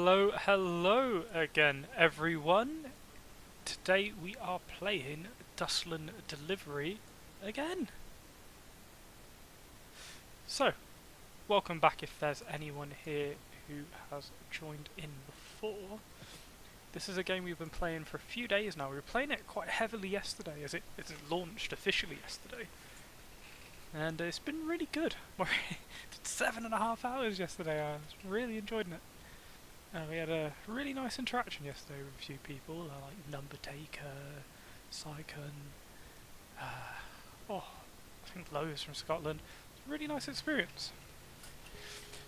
Hello again, everyone. Today we are playing Dustland Delivery again. So, welcome back if there's anyone here who has joined in before. This is a game we've been playing for a few days now. We were playing it quite heavily yesterday as it launched officially yesterday. And it's been really good. We did 7.5 hours yesterday. I was really enjoying it. We had a really nice interaction yesterday with a few people, like Number Taker, Sycon, I think Lowe's from Scotland. It's a really nice experience.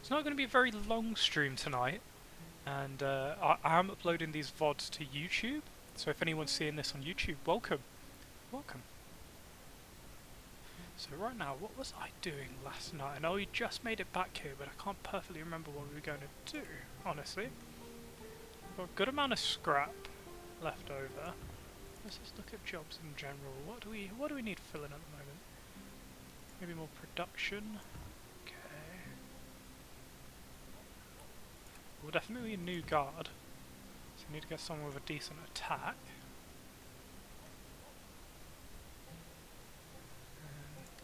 It's not going to be a very long stream tonight, and I am uploading these VODs to YouTube, so if anyone's seeing this on YouTube, welcome. Welcome. So right now, what was I doing last night? I know we just made it back here, but I can't perfectly remember what we were going to do, honestly. We've got a good amount of scrap left over. Let's just look at jobs in general. What do we need filling at the moment? Maybe more production. Okay. We'll definitely need a new guard. So we need to get someone with a decent attack.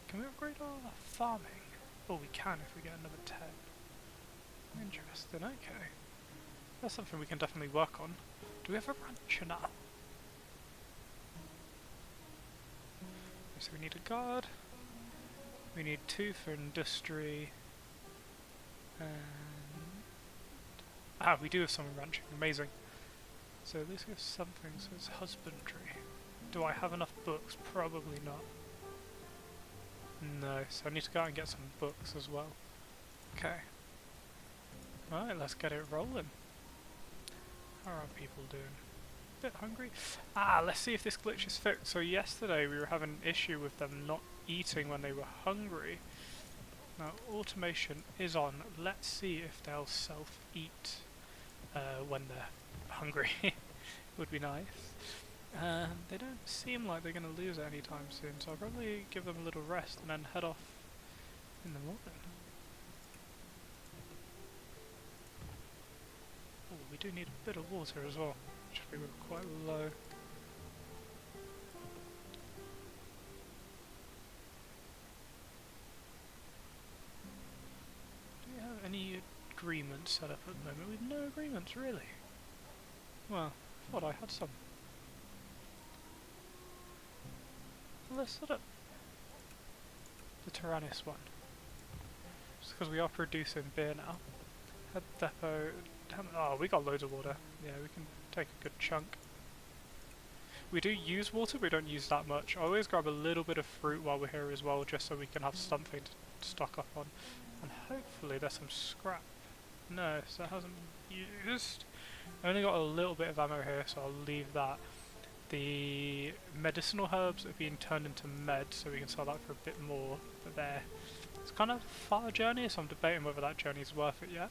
Can we upgrade our farming? Oh, we can if we get another 10. Interesting, okay. That's something we can definitely work on. Do we have a rancher now? So we need a guard. We need 2 for industry. And we do have some ranching, amazing. So at least we have something, so it's husbandry. Do I have enough books? Probably not. No, so I need to go out and get some books as well. Okay. Right, let's get it rolling. How are people doing? A bit hungry? Let's see if this glitch is fixed. So yesterday we were having an issue with them not eating when they were hungry. Now automation is on. Let's see if they'll self-eat when they're hungry. Would be nice. They don't seem like they're going to lose it anytime soon, so I'll probably give them a little rest and then head off in the morning. Oh, we do need a bit of water as well, which we were quite low. Do we have any agreements set up at the moment? We have no agreements, really. Well, I thought I had some. Let's set up the Tyrannus one. Just because we are producing beer now. Head depot. Oh, we got loads of water. Yeah, we can take a good chunk. We do use water, we don't use that much. I always grab a little bit of fruit while we're here as well, just so we can have something to stock up on. And hopefully there's some scrap. No, so it hasn't been used. I only got a little bit of ammo here, so I'll leave that. The medicinal herbs are being turned into meds, so we can sell that for a bit more, but it's kind of a far journey, so I'm debating whether that journey is worth it yet.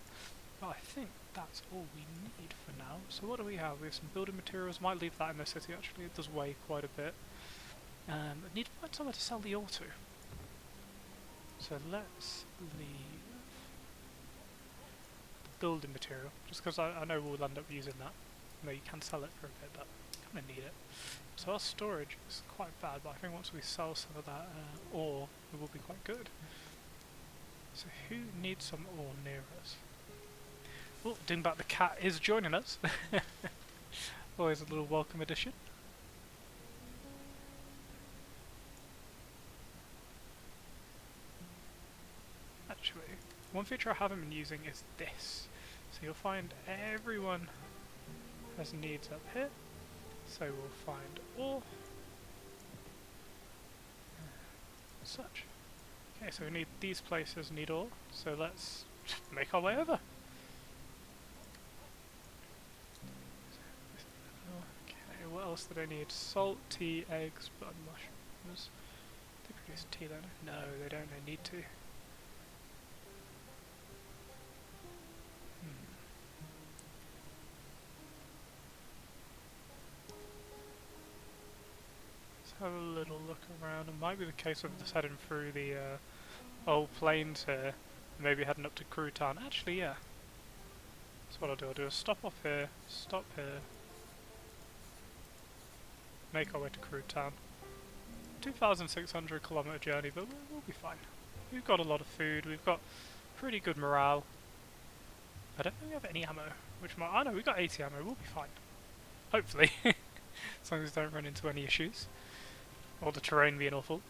But I think that's all we need for now. So what do we have? We have some building materials. Might leave that in the city actually, it does weigh quite a bit. I need to find somewhere to sell the ore to. So let's leave the building material, just because I know we'll end up using that. No, you can sell it for a bit, but I kind of need it. So our storage is quite bad, but I think once we sell some of that ore, it will be quite good. So who needs some ore near us? Oh, Dingbat the cat is joining us. Always a little welcome addition. Actually, one feature I haven't been using is this. So you'll find everyone has needs up here. So we'll find ore. Such. Okay, so we need these places need ore, so let's make our way over. Okay, what else do they need? Salt, tea, eggs, blood, mushrooms. They produce tea then? No, they don't, they need to. Have a little look around. It might be the case of just heading through the old plains here, maybe heading up to Cruton. Actually, yeah. So what I'll do is stop off here, stop here, make our way to Crude Town. 2,600 kilometre journey, but we'll be fine. We've got a lot of food, we've got pretty good morale. I don't think we have any ammo, which might... I know, we've got 80 ammo, we'll be fine. Hopefully. As long as we don't run into any issues. Or the terrain being awful.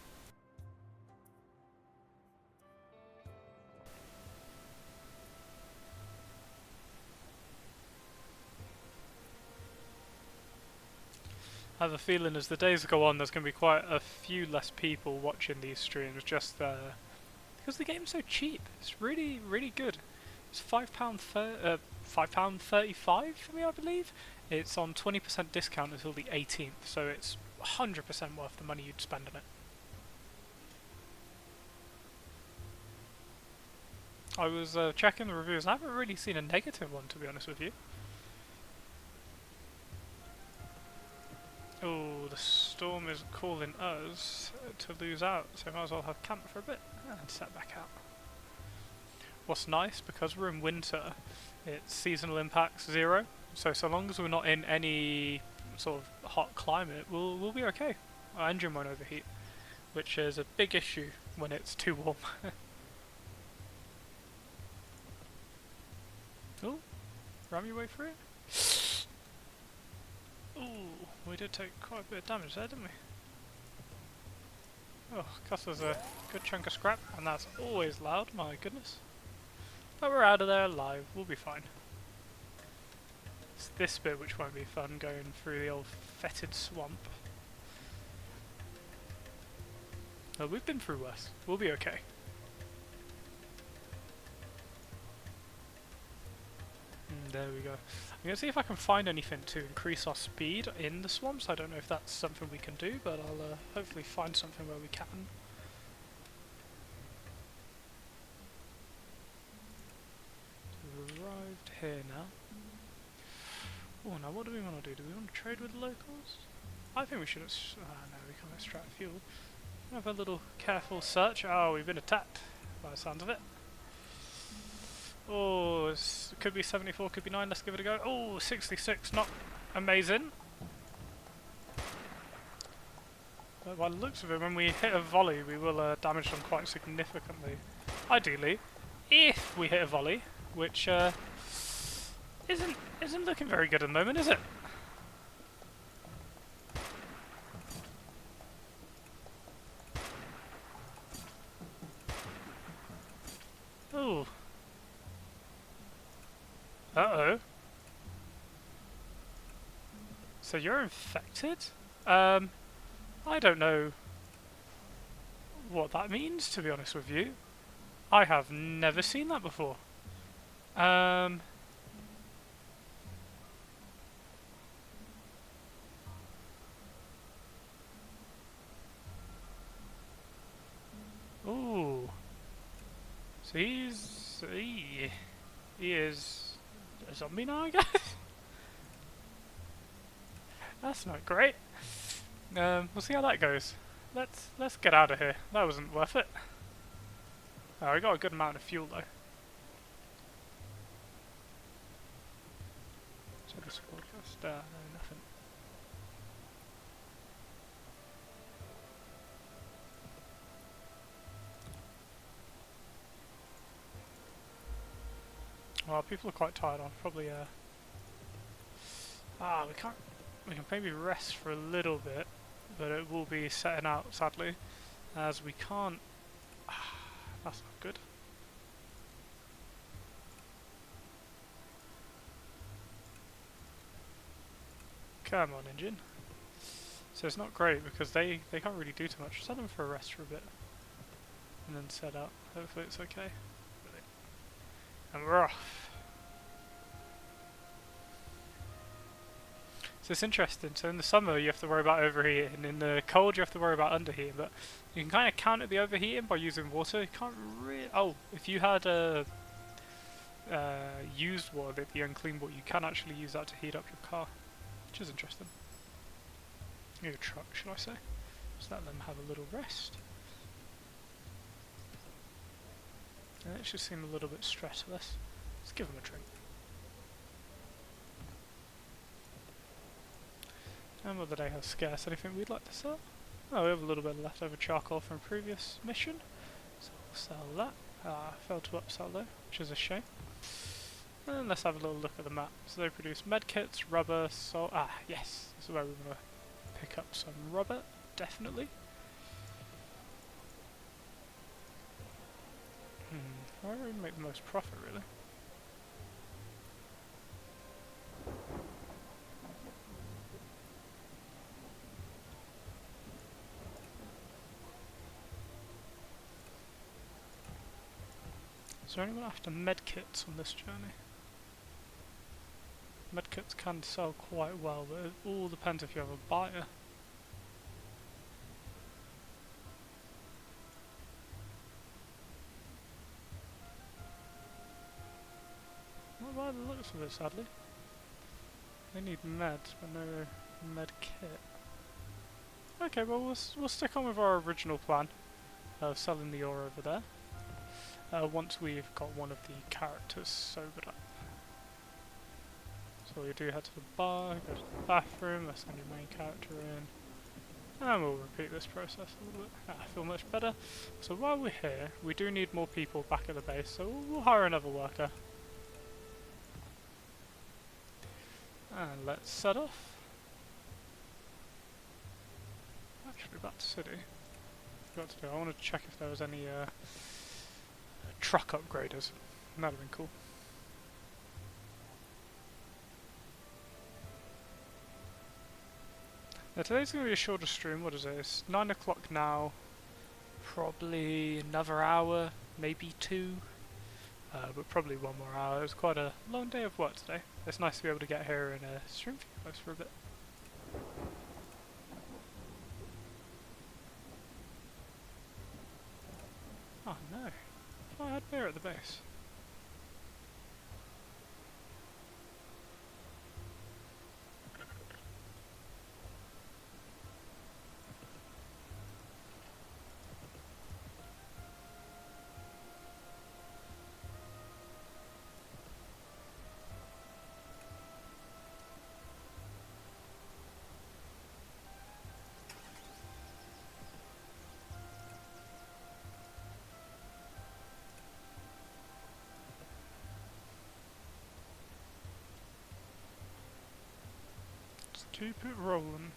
I have a feeling as the days go on there's going to be quite a few less people watching these streams just because the game's so cheap. It's really, really good. It's £5.35 for me, I believe. It's on 20% discount until the 18th, so it's 100% worth the money you'd spend on it. I was checking the reviews and I haven't really seen a negative one, to be honest with you. Oh, the storm is calling us to lose out, so might as well have camp for a bit and set back out. What's nice, because we're in winter, it's seasonal impacts 0, so long as we're not in any sort of hot climate, we'll be okay. Our engine won't overheat, which is a big issue when it's too warm. Oh, ram your way through it. Ooh, we did take quite a bit of damage there, didn't we? Oh, cost us a good chunk of scrap, and that's always loud, my goodness. But we're out of there alive, we'll be fine. It's this bit which won't be fun, going through the old fetid swamp. Oh, we've been through worse, we'll be okay. There we go. I'm going to see if I can find anything to increase our speed in the swamps. I don't know if that's something we can do, but I'll hopefully find something where we can. So we've arrived here now. Oh, now what do we want to do? Do we want to trade with the locals? I think we should... no, we can't extract fuel. Have a little careful search. Oh, we've been attacked by the sound of it. Oh, it could be 74, could be 9, let's give it a go. Oh, 66, not amazing. But by the looks of it, when we hit a volley, we will damage them quite significantly. Ideally, if we hit a volley, which isn't looking very good at the moment, is it? Oh. Uh-oh. So you're infected? I don't know what that means, to be honest with you. I have never seen that before. Ooh. So he is a zombie now, I guess? That's not great. We'll see how that goes. Let's get out of here. That wasn't worth it. Oh, we got a good amount of fuel though. So this broadcast, no, nothing. Well, people are quite tired. I'll probably we can maybe rest for a little bit, but it will be setting out sadly, as we can't. That's not good. Come on, engine. So it's not great because they can't really do too much. Set them for a rest for a bit, and then set out. Hopefully it's okay. And we're off. So it's interesting. So in the summer you have to worry about overheating. In the cold you have to worry about underheating. But you can kind of counter the overheating by using water. You can't really. Oh, if you had a used water, the unclean water, you can actually use that to heat up your car, which is interesting. Your truck, should I say? Just let them have a little rest. They actually seem a little bit stressed. Let's give them a drink. And whether they have scarce anything we'd like to sell. Oh, we have a little bit of leftover charcoal from previous mission, so we'll sell that. Failed to upsell though, which is a shame. And let's have a little look at the map. So they produce medkits, rubber, salt. Yes, this is where we want to pick up some rubber, definitely. Where do we make the most profit, really? Is there anyone after medkits on this journey? Medkits can sell quite well, but it all depends if you have a buyer. Not by the looks of it, sadly. They need meds, but no med kit. Okay, well we'll stick on with our original plan of selling the ore over there. Once we've got one of the characters sobered up. So we do head to the bar, go to the bathroom, let's send your main character in, and we'll repeat this process a little bit. I feel much better. So while we're here, we do need more people back at the base, so we'll hire another worker. And let's set off. Actually, back to city. Forgot to do. I wanted to check if there was any truck upgraders. That'd have been cool. Now today's going to be a shorter stream. What is it? It's 9 o'clock now. Probably another hour, maybe 2. But probably 1 more hour. It was quite a long day of work today. It's nice to be able to get here and stream for you guys for a bit. Oh no. I had beer at the base. Keep it rolling.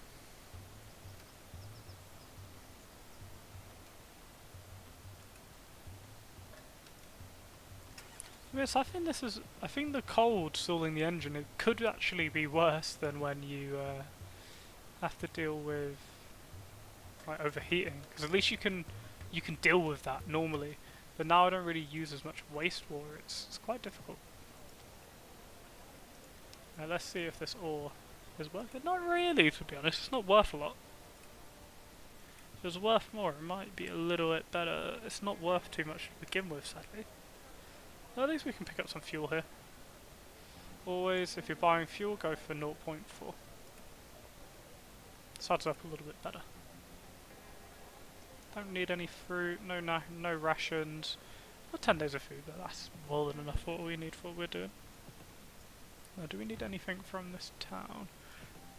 Yes, I think the cold stalling the engine, it could actually be worse than when you have to deal with like overheating, because at least you can deal with that normally. But now I don't really use as much wastewater. It's quite difficult. Now let's see if this ore is worth it. Not really, to be honest. It's not worth a lot. If it was worth more, it might be a little bit better. It's not worth too much to begin with, sadly. Well, at least we can pick up some fuel here. Always, if you're buying fuel, go for 0.4. This adds up a little bit better. Don't need any fruit, no rations. Well, 10 days of food, but that's more than enough for what we need for what we're doing. Now, do we need anything from this town?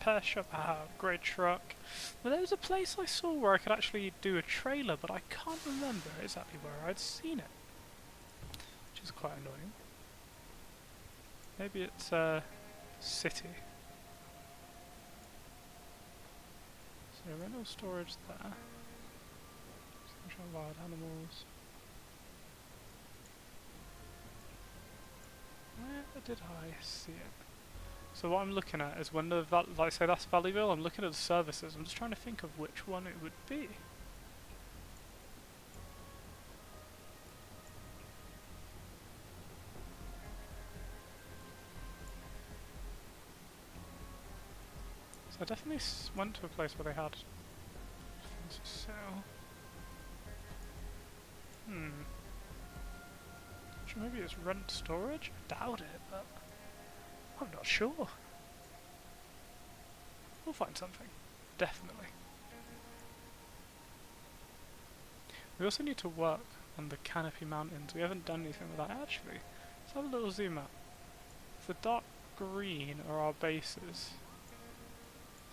Repair shop, upgrade truck. Well, there was a place I saw where I could actually do a trailer, but I can't remember exactly where I'd seen it. Which is quite annoying. Maybe it's city. So rental storage there. Central wild animals. Where did I see it? So what I'm looking at is when the like say that's Valleyville, I'm looking at the services. I'm just trying to think of which one it would be. So I definitely went to a place where they had things to sell. Sure, maybe it's rent storage? I doubt it, but I'm not sure. We'll find something. Definitely. We also need to work on the Canopy Mountains. We haven't done anything with that. Actually, let's have a little zoom out. The dark green are our bases.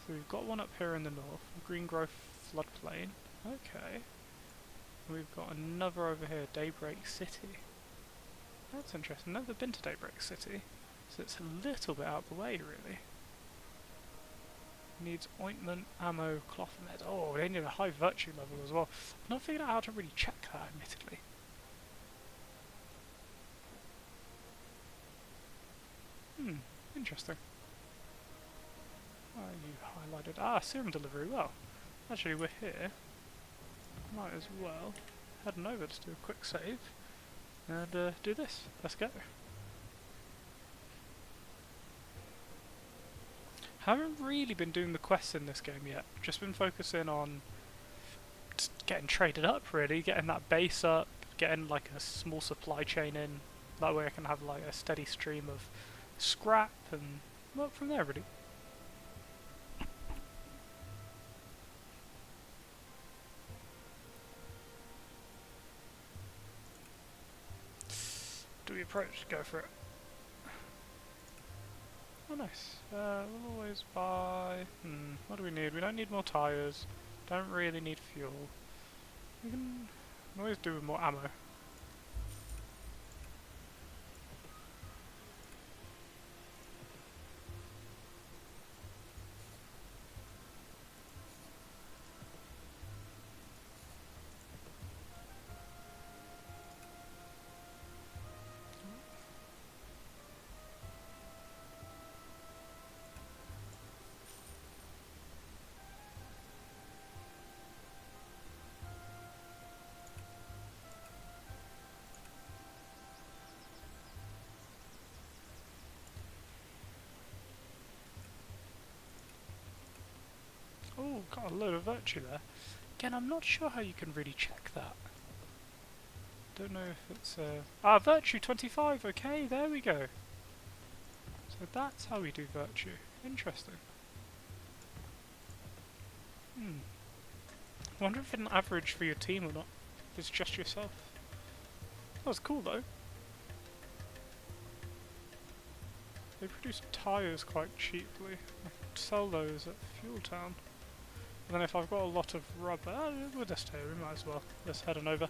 So we've got one up here in the north, Green Grove floodplain. Okay. We've got another over here, Daybreak City. That's interesting. Never been to Daybreak City, so it's a little bit out of the way, really. Needs ointment, ammo, cloth med. Oh, they need a high virtue level as well. I've not figured out how to really check that, admittedly. Interesting. You highlighted. Ah, serum delivery. Well, actually, we're here. Might as well head on over. Let's do a quick save and do this. Let's go. Haven't really been doing the quests in this game yet. Just been focusing on just getting traded up, really, getting that base up, getting like a small supply chain in. That way I can have like a steady stream of scrap and work from there, really. Do we approach? Go for it. Oh, nice. We'll always buy... what do we need? We don't need more tyres. Don't really need fuel. We can always do with more ammo. Oh, got a load of virtue there. Again, I'm not sure how you can really check that. Don't know if it's virtue 25, okay, there we go. So that's how we do virtue. Interesting. I wonder if it's an average for your team or not. If it's just yourself. That's cool though. They produce tyres quite cheaply. I could sell those at Fuel Town. And then if I've got a lot of rubber, we'll just stay, we might as well. Let's head on over.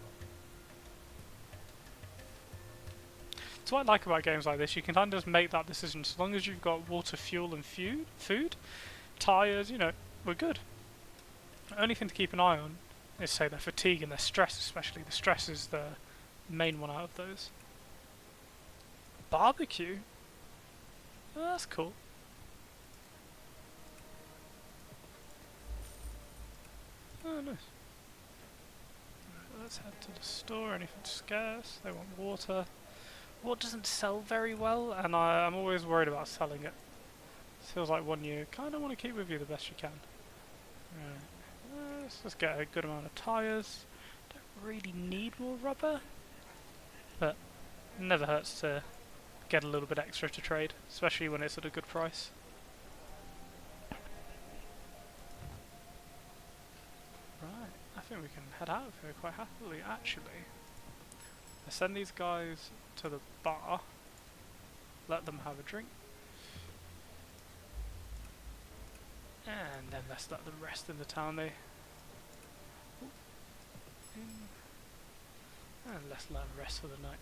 So what I like about games like this, you can kind of just make that decision. As long as you've got water, fuel and food, tyres, you know, we're good. The only thing to keep an eye on is, say, their fatigue and their stress, especially. The stress is the main one out of those. Barbecue? Oh, that's cool. Oh, nice. Right, let's head to the store. Anything scarce? They want water. Water doesn't sell very well, and I'm always worried about selling it. It feels like one you kind of want to keep with you the best you can. Right. Let's just get a good amount of tyres. Don't really need more rubber, but it never hurts to get a little bit extra to trade, especially when it's at a good price. Right, I think we can head out of here quite happily, actually. I send these guys to the bar, let them have a drink, and then let's let them rest in the town and let's let them rest for the night.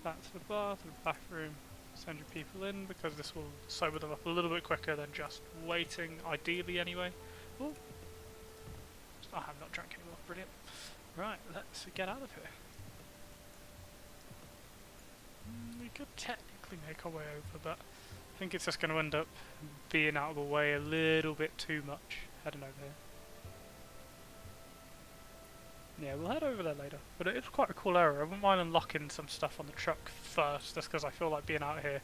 Back to the bar, to the bathroom, send your people in, because this will sober them up a little bit quicker than just waiting, ideally anyway. Oh, I have not drank anymore, brilliant. Right, let's get out of here. We could technically make our way over, but I think it's just going to end up being out of the way a little bit too much, heading over here. Yeah, we'll head over there later, but it is quite a cool area. I wouldn't mind unlocking some stuff on the truck first, just because I feel like being out here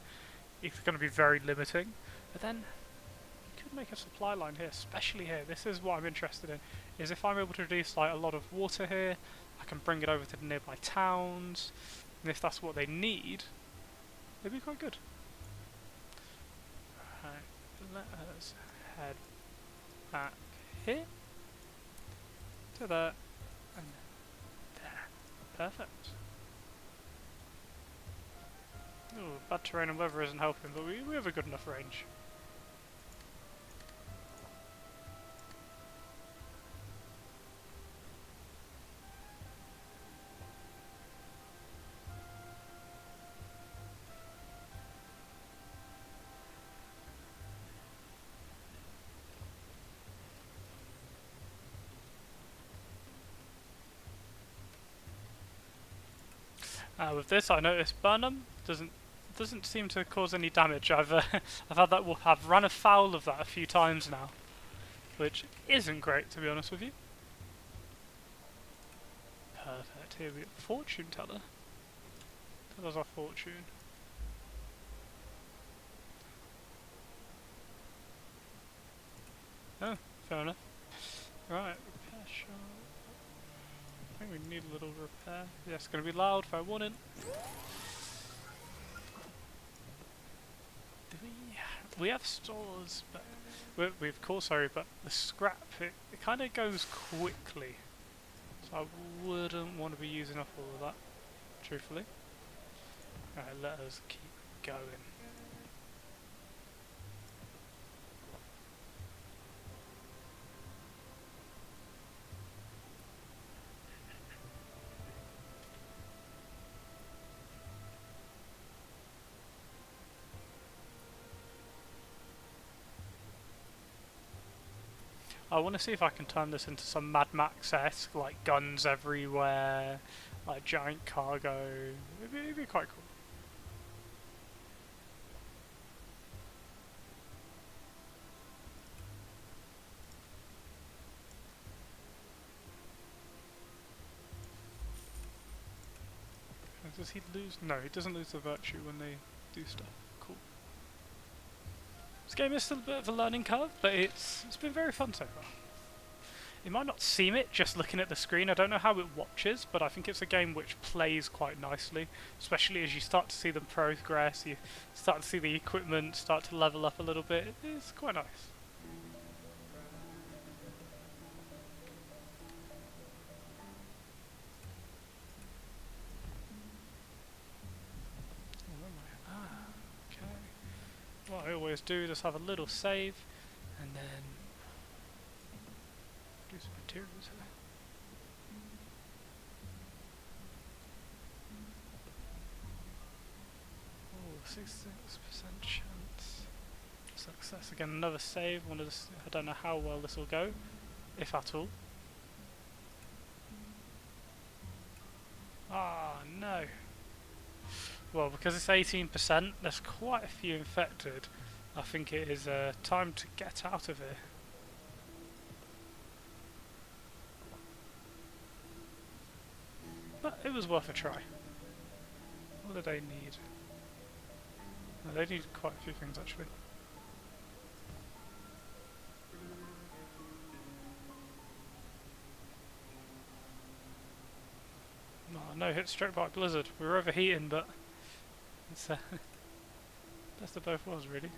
is going to be very limiting. But then, you could make a supply line here, especially here. This is what I'm interested in, is if I'm able to produce like a lot of water here, I can bring it over to the nearby towns, and if that's what they need, it'd be quite good. Right, let us head back here, to there, and there. Perfect. Ooh, bad terrain and weather isn't helping, but we have a good enough range. With this, I noticed Burnham doesn't seem to cause any damage. I've I've run afoul of that a few times now, which isn't great, to be honest with you. Perfect. Here we go. Fortune teller. Tell us our fortune. Oh, fair enough. Right, repair shop. I think we need a little repair. Yeah, it's going to be loud, fair warning. We have stores, but we of course, sorry, but the scrap, it kind of goes quickly. So I wouldn't want to be using up all of that, truthfully. Alright, let us keep going. I want to see if I can turn this into some Mad Max-esque, like guns everywhere, like giant cargo. It'd be quite cool. Does he lose? No, he doesn't lose the virtue when they do stuff. Cool. This game is still a bit of a learning curve, but it's been very fun so far. You might not seem it just looking at the screen. I don't know how it watches, but I think it's a game which plays quite nicely, especially as you start to see them progress, you start to see the equipment start to level up a little bit. It's quite nice. What I always do, just have a little save, and then do some materials here. Oh, 66% chance. Success. Again, another save. I don't know how well this will go, if at all. Ah, no. Well, because it's 18%, there's quite a few infected. I think it is time to get out of here. But it was worth a try. What do they need? No, they need quite a few things actually. Oh, no hit stroke by blizzard. We were overheating, but it's best of both worlds, really.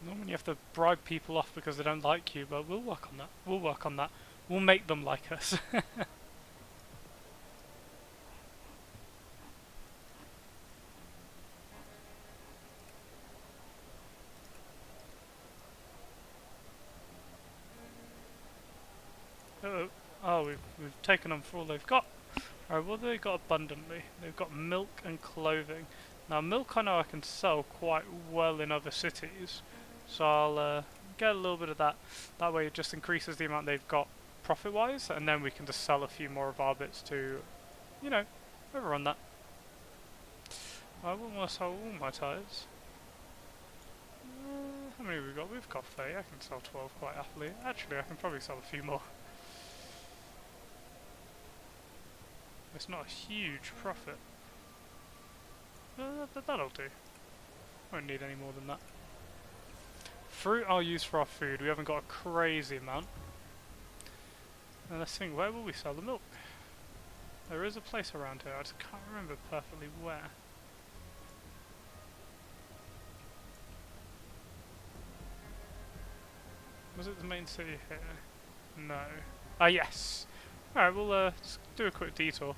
Normally you have to bribe people off because they don't like you, but we'll work on that. We'll work on that. We'll make them like us. Oh, we've taken them for all they've got. Alright, what have they got abundantly? They've got milk and clothing. Now milk I know I can sell quite well in other cities, so I'll get a little bit of that. That way it just increases the amount they've got profit-wise, and then we can just sell a few more of our bits to, you know, overrun that. I wouldn't want to sell all my tyres. How many have we got? We've got 30. I can sell 12 quite happily. Actually, I can probably sell a few more. It's not a huge profit. That'll do. Won't need any more than that. Fruit I'll use for our food. We haven't got a crazy amount. And let's think, where will we sell the milk? There is a place around here, I just can't remember perfectly where. Was it the main city here? No. Ah, yes! Alright, we'll just do a quick detour.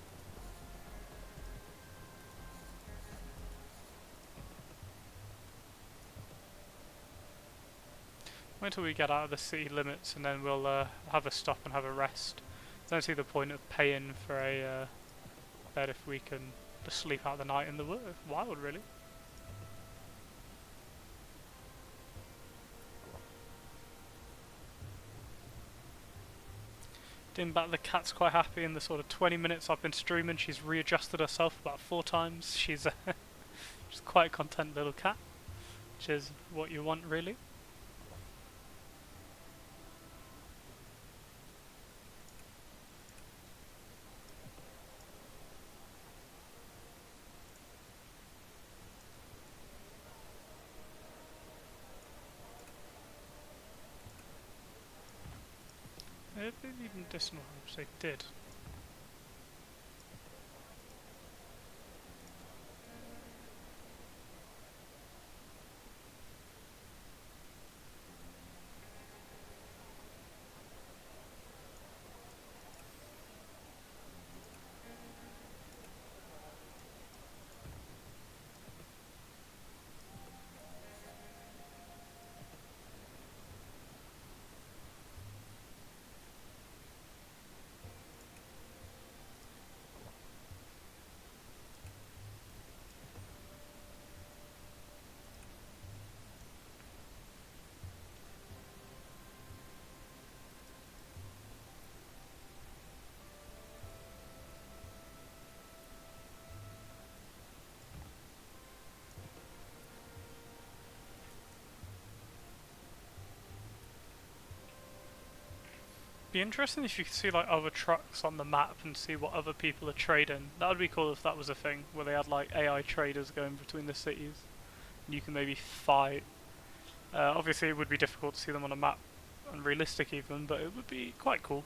Wait until we get out of the city limits and then we'll have a stop and have a rest. Don't see the point of paying for a bed if we can just sleep out the night in the wild, really. Dimbat the cat's quite happy in the sort of 20 minutes I've been streaming. She's readjusted herself about 4 times. She's she's quite a content little cat, which is what you want, really. If they need medicinal herbs, they did. Be interesting if you could see like other trucks on the map and see what other people are trading. That would be cool if that was a thing, where they had like AI traders going between the cities. And you can maybe fight. Obviously it would be difficult to see them on a map, unrealistic even, but it would be quite cool.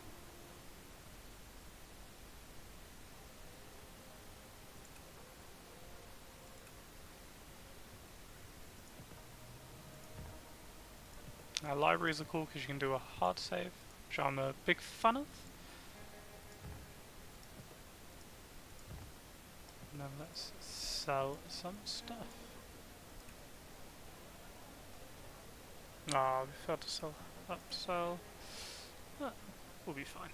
Libraries are cool because you can do a hard save, which I'm a big fan of. And then let's sell some stuff. Ah, we failed to sell upsell. Ah, we'll be fine.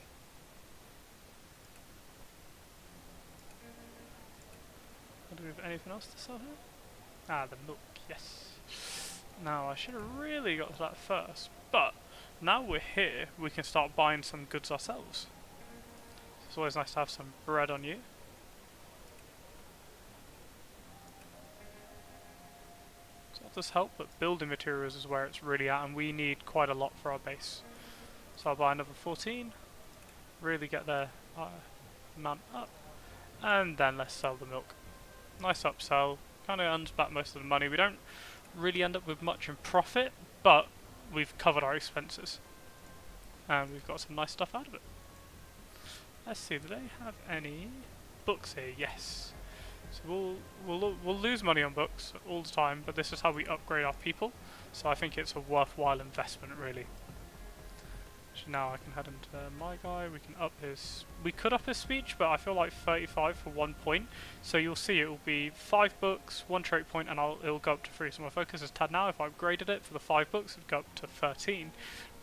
Do we have anything else to sell here? Ah, the milk, yes. Now, I should have really got to that first, but now we're here, we can start buying some goods ourselves. It's always nice to have some bread on you. So that does help, but building materials is where it's really at, and we need quite a lot for our base. So I'll buy another 14, really get their amount up, and then let's sell the milk. Nice upsell, kind of earns back most of the money. We don't really end up with much in profit, but we've covered our expenses and we've got some nice stuff out of it. Let's see, do they have any books here? Yes. So we'll lose money on books all the time, but this is how we upgrade our people, so I think it's a worthwhile investment, really. So now I can head into my guy. We can up his. We could up his speech, but I feel like 35 for 1 point. So you'll see it will be 5 books, 1 trait point, and it'll go up to 3. So my focus is Tad now. If I upgraded it for the 5 books, it'd go up to 13,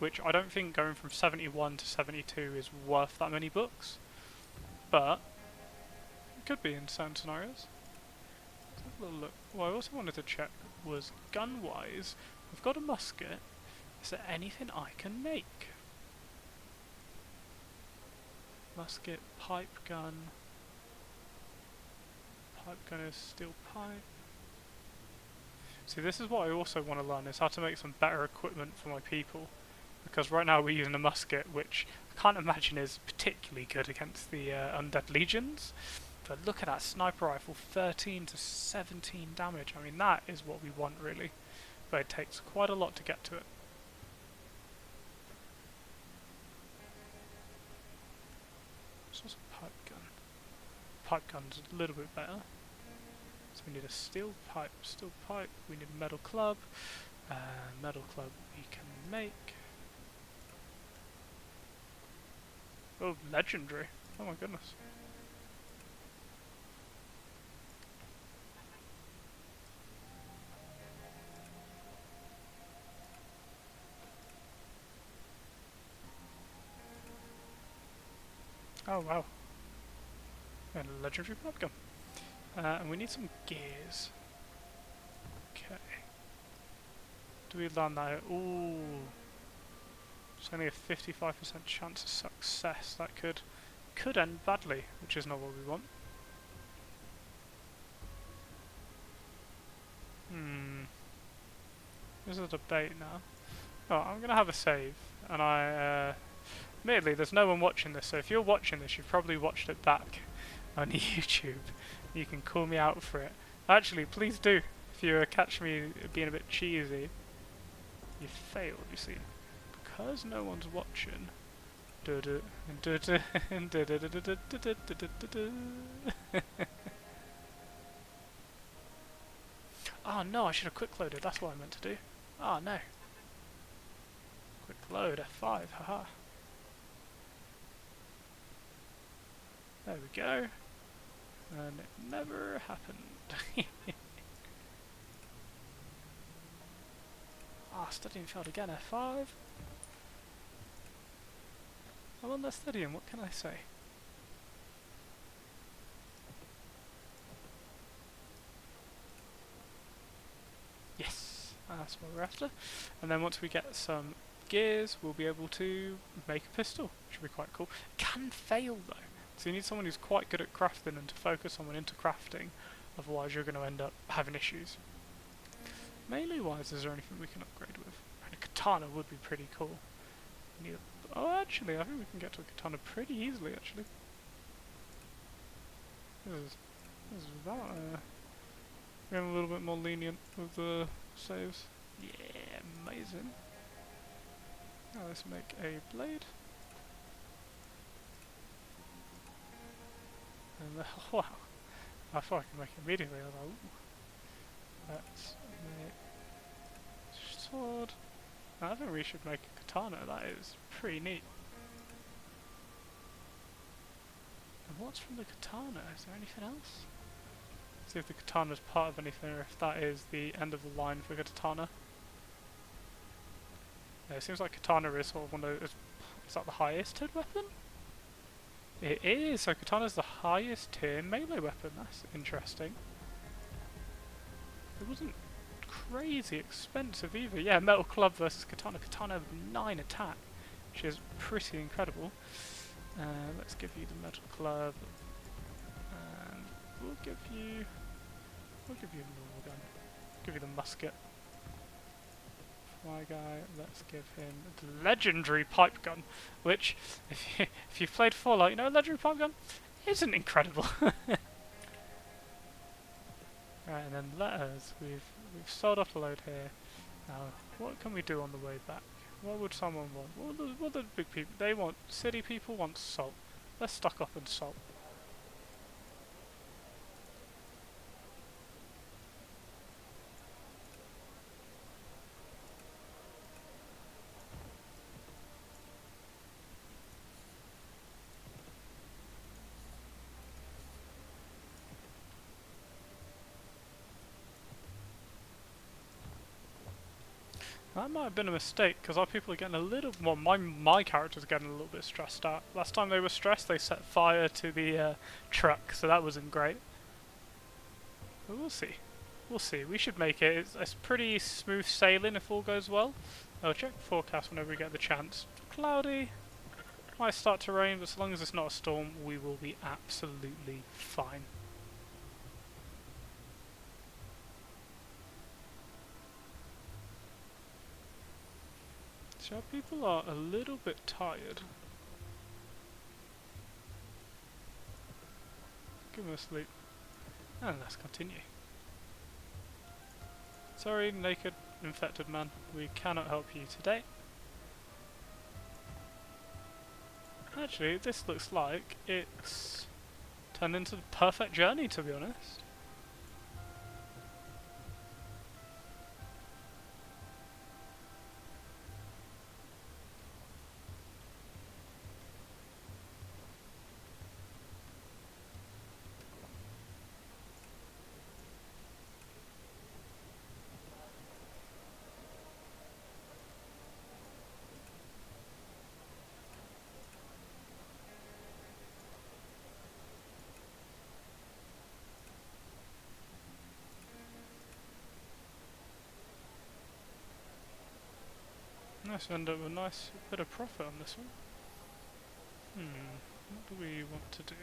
which I don't think going from 71 to 72 is worth that many books. But it could be in certain scenarios. Let's have a little look. What I also wanted to check was gun-wise. We've got a musket. Is there anything I can make? Musket, pipe gun. Pipe gun is steel pipe. See, this is what I also want to learn, is how to make some better equipment for my people. Because right now we're using a musket, which I can't imagine is particularly good against the undead legions. But look at that sniper rifle, 13 to 17 damage. I mean, that is what we want, really. But it takes quite a lot to get to it. This was a pipe gun. pipe gun's a little bit better. So we need a steel pipe, we need a metal club. Metal club we can make. Oh, legendary. Oh my goodness. Oh wow. And a legendary pipe gun. And we need some gears. Okay. Do we land that? Ooh. It's only a 55% chance of success. That could end badly, which is not what we want. This is a debate now. Oh, I'm gonna have a save, and admittedly, there's no one watching this, so if you're watching this, you've probably watched it back on YouTube. You can call me out for it. Actually, please do, if you catch me being a bit cheesy. You failed, you see. Because no one's watching. Oh no, I should have quick loaded, that's what I meant to do. Oh no. Quick load, F5, haha. There we go. And it never happened. Studying failed again, F5. I'm on that studying, what can I say? Yes, that's what we're after. And then once we get some gears, we'll be able to make a pistol, which will be quite cool. Can fail though, so you need someone who's quite good at crafting and to focus someone into crafting, otherwise you're going to end up having issues. Melee wise, is there anything we can upgrade with? And a katana would be pretty cool. Oh, actually, I think we can get to a katana pretty easily, actually. This is about, we're a little bit more lenient with the saves. Yeah, amazing. Now let's make a blade. And wow, I thought I could make it immediately. I was like, ooh. Let's make sword. I think we should make a katana. That is pretty neat. And what's from the katana? Is there anything else? See if the katana is part of anything, or if that is the end of the line for katana. Yeah, it seems like katana is sort of one of those. Is that the highest tier weapon? It is. So katana is the highest tier melee weapon. That's interesting. It wasn't crazy expensive either. Yeah, metal club versus katana. Katana have 9 attack, which is pretty incredible. Let's give you the metal club, and we'll give you a normal gun. Give you the musket. My guy, let's give him the legendary pipe gun, which, if you've played Fallout, you know a legendary pipe gun isn't incredible. Right, and then letters. We've sold off the load here. Now, what can we do on the way back? What would someone want? What the big people? They want city people want salt. Let's stock up on salt. That might have been a mistake, because our people are getting a little... Well, my character's getting a little bit stressed out. Last time they were stressed, they set fire to the truck, so that wasn't great. But we'll see. We'll see. We should make it. It's pretty smooth sailing if all goes well. I'll check the forecast whenever we get the chance. Cloudy. Might start to rain, but as long as it's not a storm, we will be absolutely fine. So our people are a little bit tired. Give them a sleep. And let's continue. Sorry, naked, infected man. We cannot help you today. Actually, this looks like it's turned into the perfect journey, to be honest. Nice, end up with a nice bit of profit on this one. What do we want to do?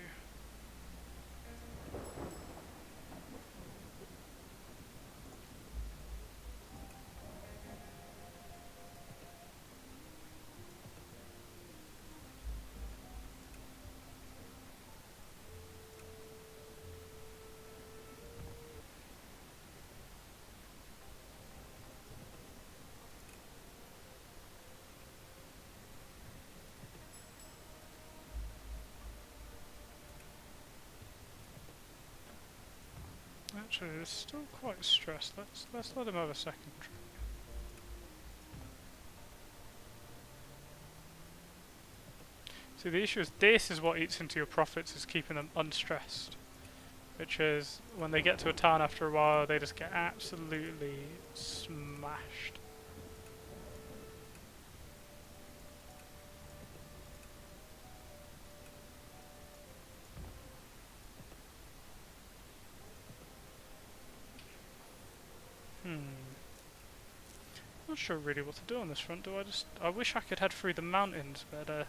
Actually, it's still quite stressed. Let's let him have a second trip. See, the issue is this is what eats into your profits, is keeping them unstressed. Which is, when they get to a town after a while, they just get absolutely smashed. Not sure really what to do on this front, do I? I wish I could head through the mountains, but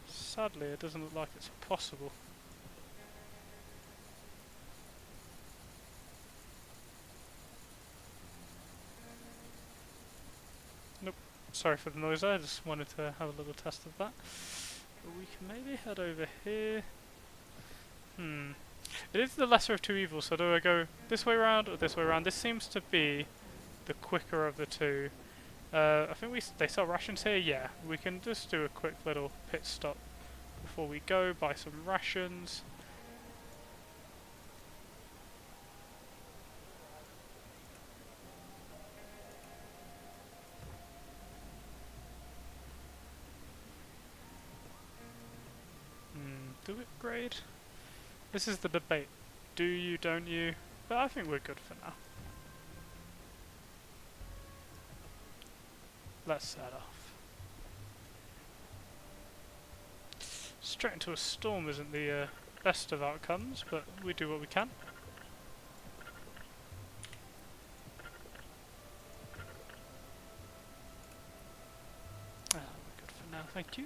sadly it doesn't look like it's possible. Nope, sorry for the noise there, I just wanted to have a little test of that. But we can maybe head over here. It is the lesser of two evils, so do I go this way around or this way around? This seems to be the quicker of the two. I think they sell rations here. Yeah, we can just do a quick little pit stop before we go, buy some rations. Do we upgrade? This is the debate. Do you, don't you? But I think we're good for now. Let's set off. Straight into a storm isn't the best of outcomes, but we do what we can. We're good for now, thank you.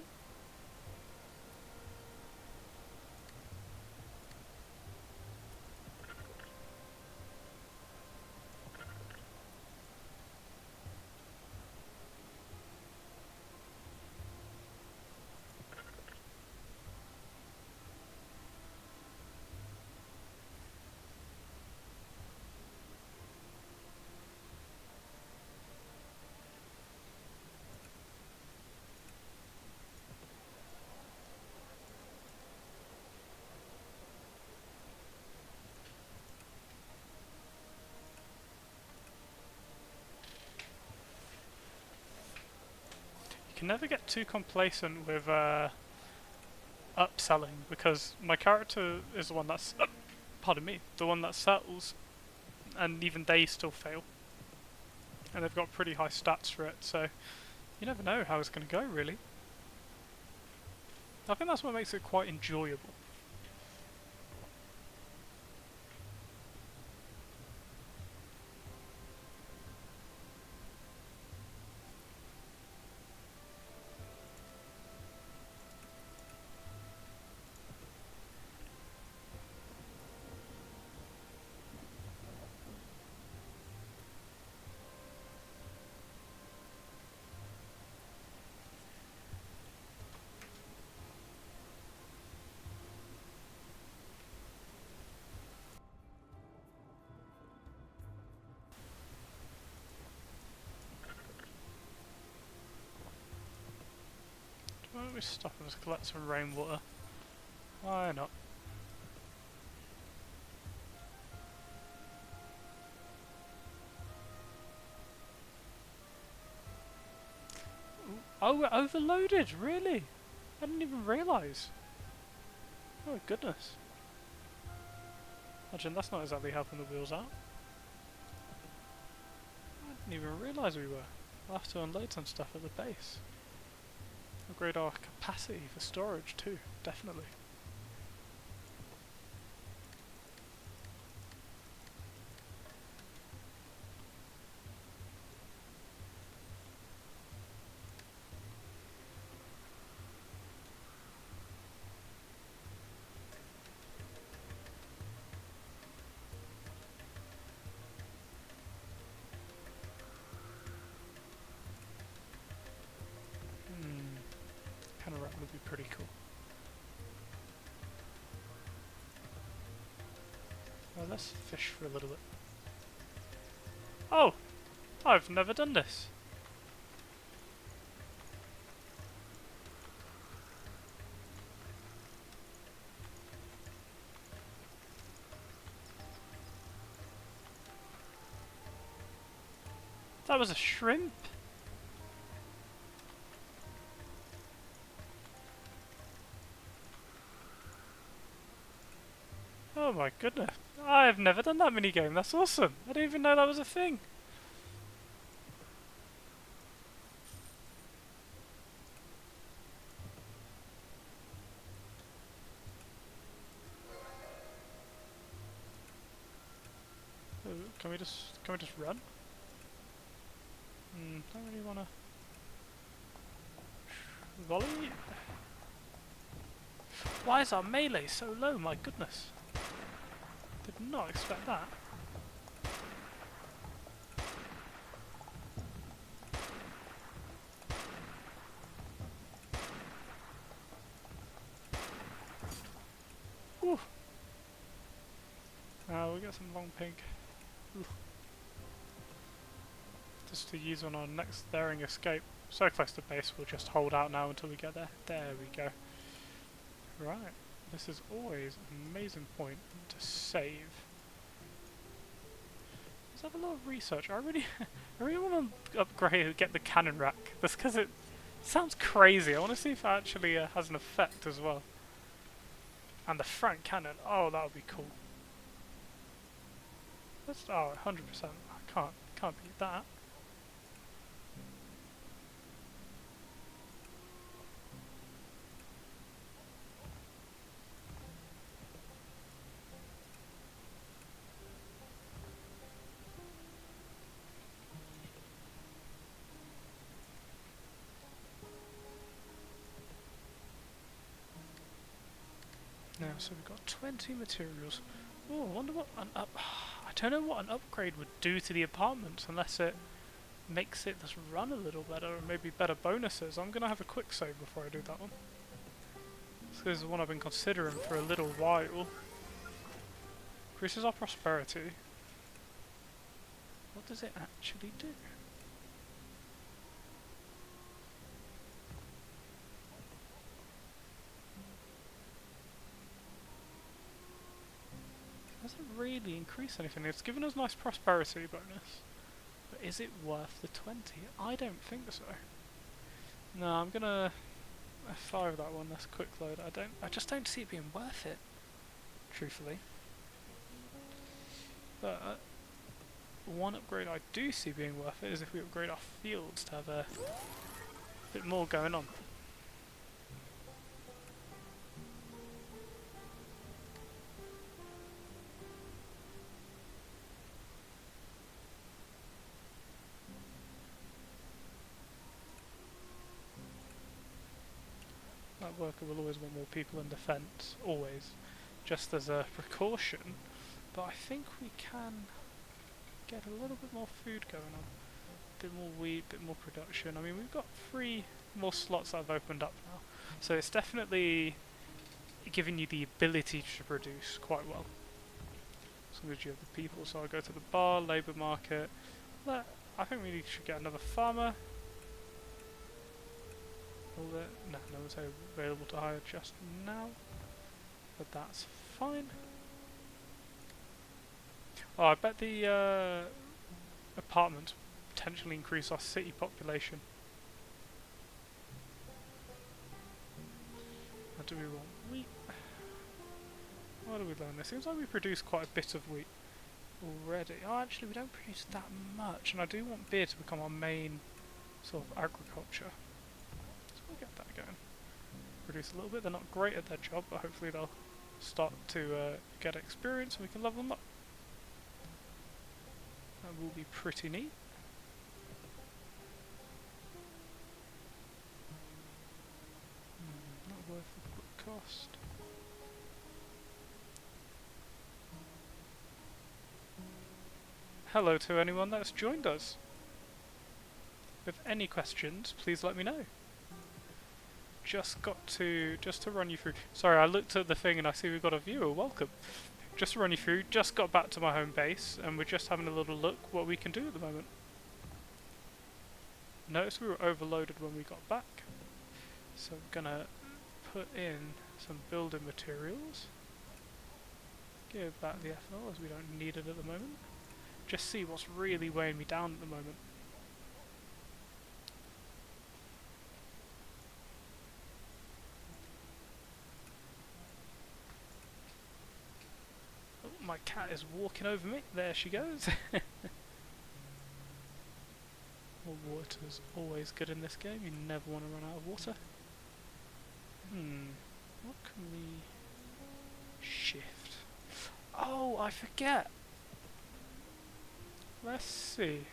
Can never get too complacent with upselling, because my character is the one that's pardon me, the one that settles, and even they still fail, and they've got pretty high stats for it, so you never know how it's going to go really. I think that's what makes it quite enjoyable. Why don't we stop and just collect some rainwater? Why not? Oh, we're overloaded, really? I didn't even realise. Oh goodness. Imagine that's not exactly helping the wheels out. I didn't even realise we were. We'll have to unload some stuff at the base. Upgrade our capacity for storage too, definitely. Kind of would be pretty cool. Well, let's fish for a little bit. Oh! I've never done this. That was a shrimp? Oh my goodness. I've never done that minigame, that's awesome. I didn't even know that was a thing. Can we just run? Don't really wanna volley. Why is our melee so low? My goodness. Did not expect that. Whew. We got some long pig. Ooh. Just to use on our next daring escape. So close to base, we'll just hold out now until we get there. There we go. Right, this is always an amazing point to save. Let's have a lot of research. I really want to upgrade, get the cannon rack. That's because it sounds crazy. I want to see if it actually has an effect as well. And the front cannon. Oh, that would be cool. That's 100%. I can't beat that. Now, so we've got 20 materials. Oh, I wonder what I don't know what an upgrade would do to the apartments unless it makes it just run a little better, or maybe better bonuses. I'm gonna have a quick save before I do that one. This is one I've been considering for a little while. Increases our prosperity. What does it actually do? Doesn't really increase anything. It's given us nice prosperity bonus, but is it worth the 20? I don't think so. No, I'm gonna F5 that one. That's quick load. I just don't see it being worth it, truthfully. But one upgrade I do see being worth it is if we upgrade our fields to have a bit more going on. That worker will always want more people in defence, always, just as a precaution, but I think we can get a little bit more food going on. A bit more wheat, a bit more production. I mean, we've got 3 more slots that have opened up now, so it's definitely giving you the ability to produce quite well. As long as you have the people, so I'll go to the bar, labour market. I think we should get another farmer. No one's available to hire just now, but that's fine. Oh, I bet the apartments potentially increase our city population. Do we want wheat? What do we learn? It seems like we produce quite a bit of wheat already. Oh, actually, we don't produce that much, and I do want beer to become our main sort of agriculture. So we'll get that going. Produce a little bit. They're not great at their job, but hopefully they'll start to get experience and we can level them up. That will be pretty neat. Not worth the quick cost. Hello to anyone that's joined us. With any questions, please let me know. Just to run you through. Sorry, I looked at the thing and I see we've got a viewer. Welcome. Just to run you through, just got back to my home base and we're just having a little look what we can do at the moment. Notice we were overloaded when we got back. So I'm gonna put in some building materials. Give back the ethanol as we don't need it at the moment. Just see what's really weighing me down at the moment. Oh, my cat is walking over me. There she goes. Well, water's always good in this game. You never want to run out of water. What can we shift? Oh, I forget. Let's see.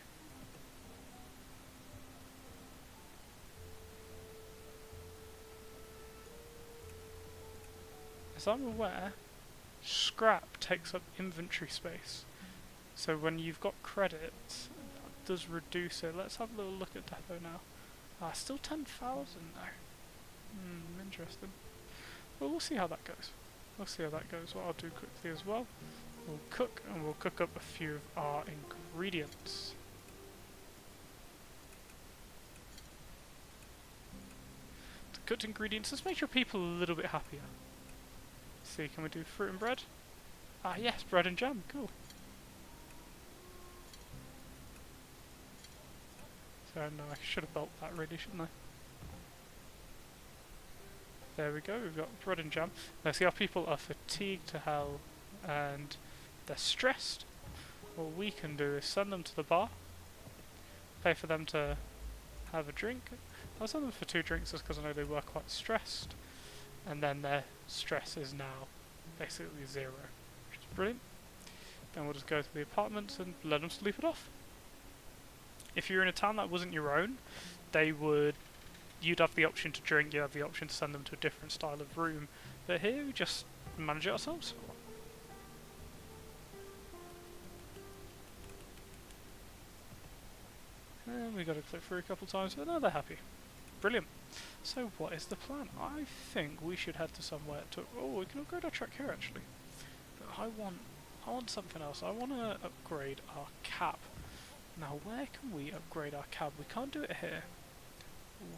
As I'm aware, scrap takes up inventory space. So when you've got credits, that does reduce it. Let's have a little look at depot now. Ah, still 10,000 though. Interesting. Well, we'll see how that goes. We'll see how that goes. What I'll do quickly as well, we'll cook, and we'll cook up a few of our ingredients. The cooked ingredients, let's make your people a little bit happier. Let's see, can we do fruit and bread? Ah yes, bread and jam, cool. So no, I should have built that really, shouldn't I? There we go, we've got bread and jam. Now see, our people are fatigued to hell and they're stressed. What we can do is send them to the bar, pay for them to have a drink. I'll send them for 2 drinks just because I know they were quite stressed, and then their stress is now basically 0, which is brilliant. Then we'll just go to the apartments and let them sleep it off. If you're in a town that wasn't your own, you'd have the option to drink, you'd have the option to send them to a different style of room, but here we just manage it ourselves. And we got to click through a couple times, but now they're happy. Brilliant. So what is the plan? I think we should head to somewhere to... Oh, we can upgrade our truck here actually. But I want something else. I want to upgrade our cab. Now where can we upgrade our cab? We can't do it here.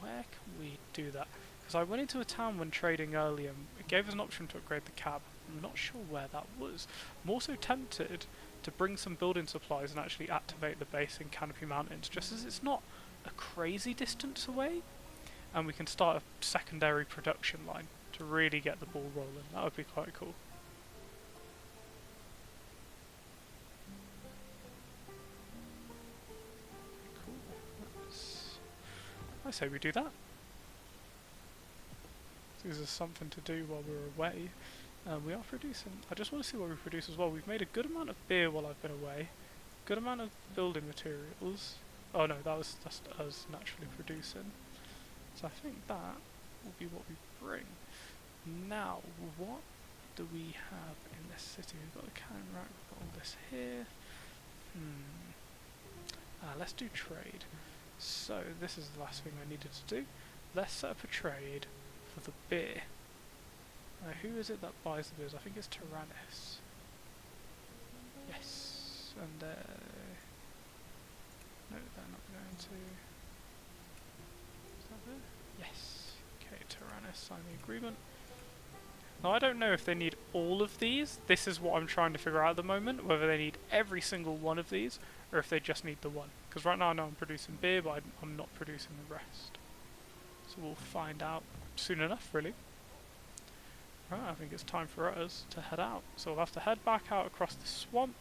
Where can we do that? Because I went into a town when trading earlier and it gave us an option to upgrade the cab. I'm not sure where that was. I'm also tempted to bring some building supplies and actually activate the base in Canopy Mountains, just as it's not a crazy distance away, and we can start a secondary production line to really get the ball rolling. That would be quite cool. I say we do that. This is something to do while we're away. We are producing. I just want to see what we produce as well. We've made a good amount of beer while I've been away. Good amount of building materials. Oh no, that was just us naturally producing. So I think that will be what we bring. Now, what do we have in this city? We've got the cannon rack, we've got all this here. Let's do trade. So this is the last thing I needed to do. Let's set up a trade for the beer. Who is it that buys the beers? I think it's Tyrannus. Yes, and no, they're not going to. Is that there? Yes. Okay, Tyrannus, sign the agreement. Now I don't know if they need all of these. This is what I'm trying to figure out at the moment, whether they need every single one of these, or if they just need the one. Because right now I know I'm producing beer, but I'm not producing the rest. So we'll find out soon enough, really. Right, I think it's time for us to head out. So we'll have to head back out across the swamp.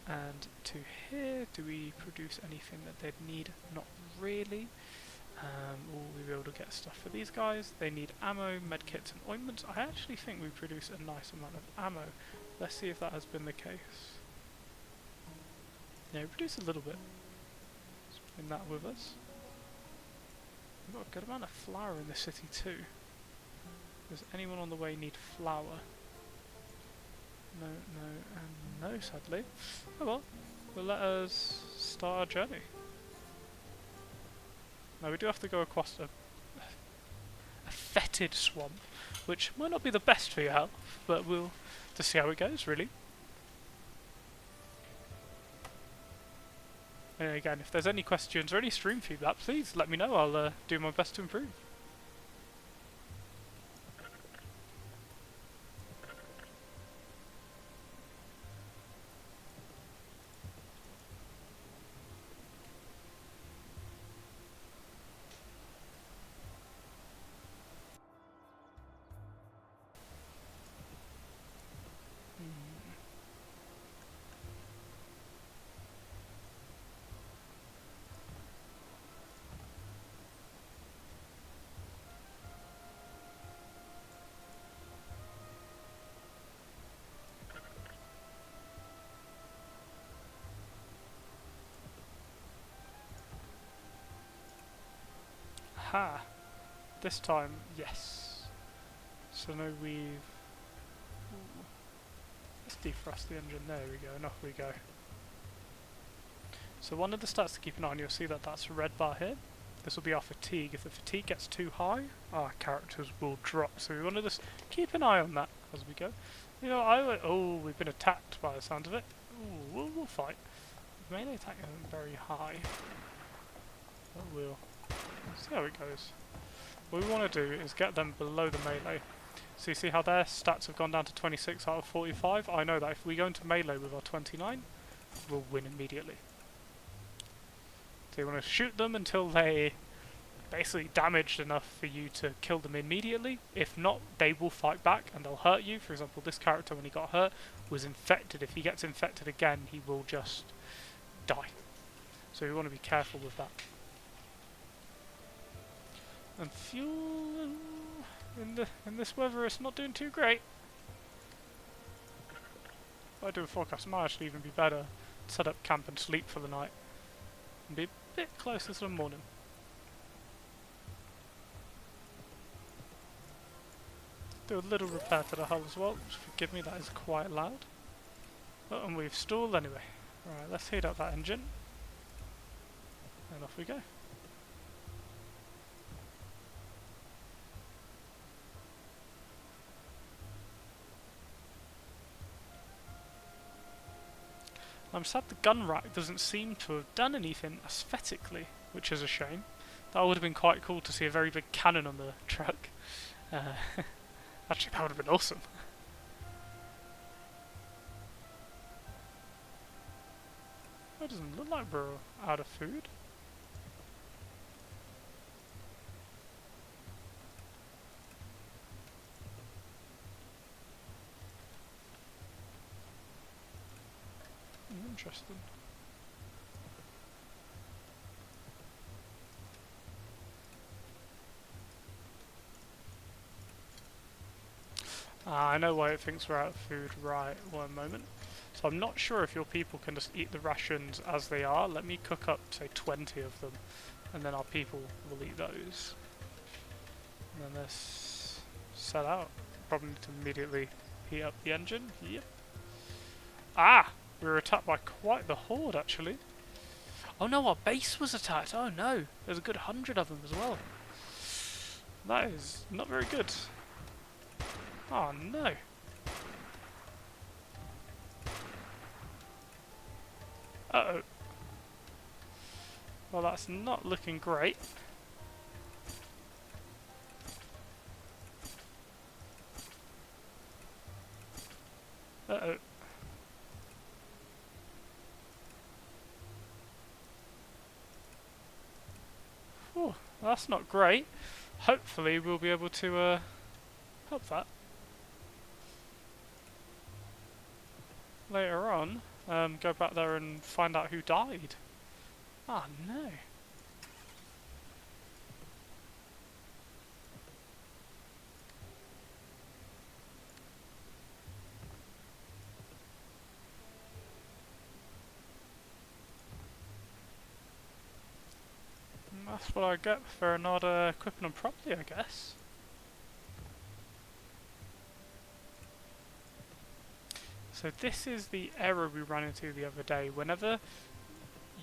And to here, do we produce anything that they'd need? Not really. Will we be able to get stuff for these guys? They need ammo, medkits and ointments. I actually think we produce a nice amount of ammo. Let's see if that has been the case. Yeah, we produce a little bit. Let's bring that with us. We've got a good amount of flour in the city too. Does anyone on the way need flour? No, no, and no, sadly. Oh well, well let us start our journey. Now we do have to go across a fetid swamp, which might not be the best for your health, but we'll just see how it goes, really. And again, if there's any questions or any stream feedback, please let me know. I'll do my best to improve. Ha! This time, yes. So now we've... Ooh. Let's defrost the engine. There we go, and off we go. So one of the stats to keep an eye on, you'll see that that's a red bar here. This will be our fatigue. If the fatigue gets too high, our characters will drop. So we want to just keep an eye on that as we go. You know, oh, we've been attacked by the sound of it. Ooh, we'll fight. Melee attack isn't very high. But we'll see how it goes. What we want to do is get them below the melee. So you see how their stats have gone down to 26 out of 45? I know that if we go into melee with our 29, we'll win immediately. So you want to shoot them until they basically damaged enough for you to kill them immediately. If not, they will fight back and they'll hurt you. For example, this character, when he got hurt, was infected. If he gets infected again, he will just die. So you want to be careful with that. And fuel in this weather, it's not doing too great. If I do a forecast, it might actually even be better to set up camp and sleep for the night and be a bit closer to the morning. Do a little repair to the hull as well. Just forgive me, that is quite loud. Oh, and we've stalled anyway. Right, let's heat up that engine, and off we go. I'm sad the gun rack doesn't seem to have done anything aesthetically, which is a shame. That would have been quite cool to see a very big cannon on the truck. Actually, that would have been awesome. It doesn't look like we're out of food. Interesting. I know why it thinks we're out of food. Right, one moment. So I'm not sure if your people can just eat the rations as they are. Let me cook up, say, 20 of them, and then our people will eat those. And then let's set out. Probably need to immediately heat up the engine. Yep. Ah! We were attacked by quite the horde, actually. Oh no, our base was attacked. Oh no, there's a good 100 of them as well. That is not very good. Oh no. Uh-oh. Well, that's not looking great. Uh-oh. Oh, that's not great. Hopefully we'll be able to help that. later on, go back there and find out who died. Oh no. That's what I get for not equipping them properly, I guess. So this is the error we ran into the other day. Whenever